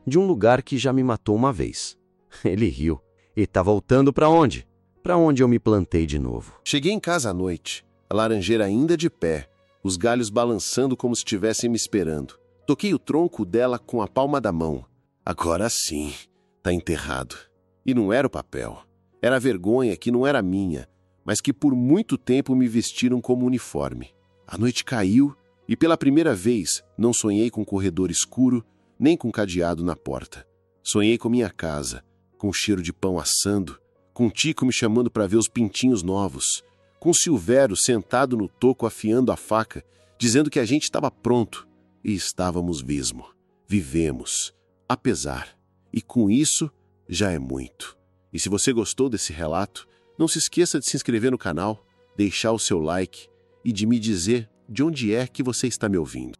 De um lugar que já me matou uma vez. Ele riu. E tá voltando pra onde? Pra onde eu me plantei de novo. Cheguei em casa à noite, a laranjeira ainda de pé, os galhos balançando como se estivessem me esperando. Toquei o tronco dela com a palma da mão. Agora sim, tá enterrado. E não era o papel. Era a vergonha que não era minha, mas que por muito tempo me vestiram como uniforme. A noite caiu e pela primeira vez não sonhei com um corredor escuro, nem com um cadeado na porta. Sonhei com minha casa, com o cheiro de pão assando, com Tico me chamando para ver os pintinhos novos, com Silvério sentado no toco afiando a faca, dizendo que a gente estava pronto. E estávamos mesmo. Vivemos, apesar. E com isso, já é muito. E se você gostou desse relato, não se esqueça de se inscrever no canal, deixar o seu like e de me dizer de onde é que você está me ouvindo.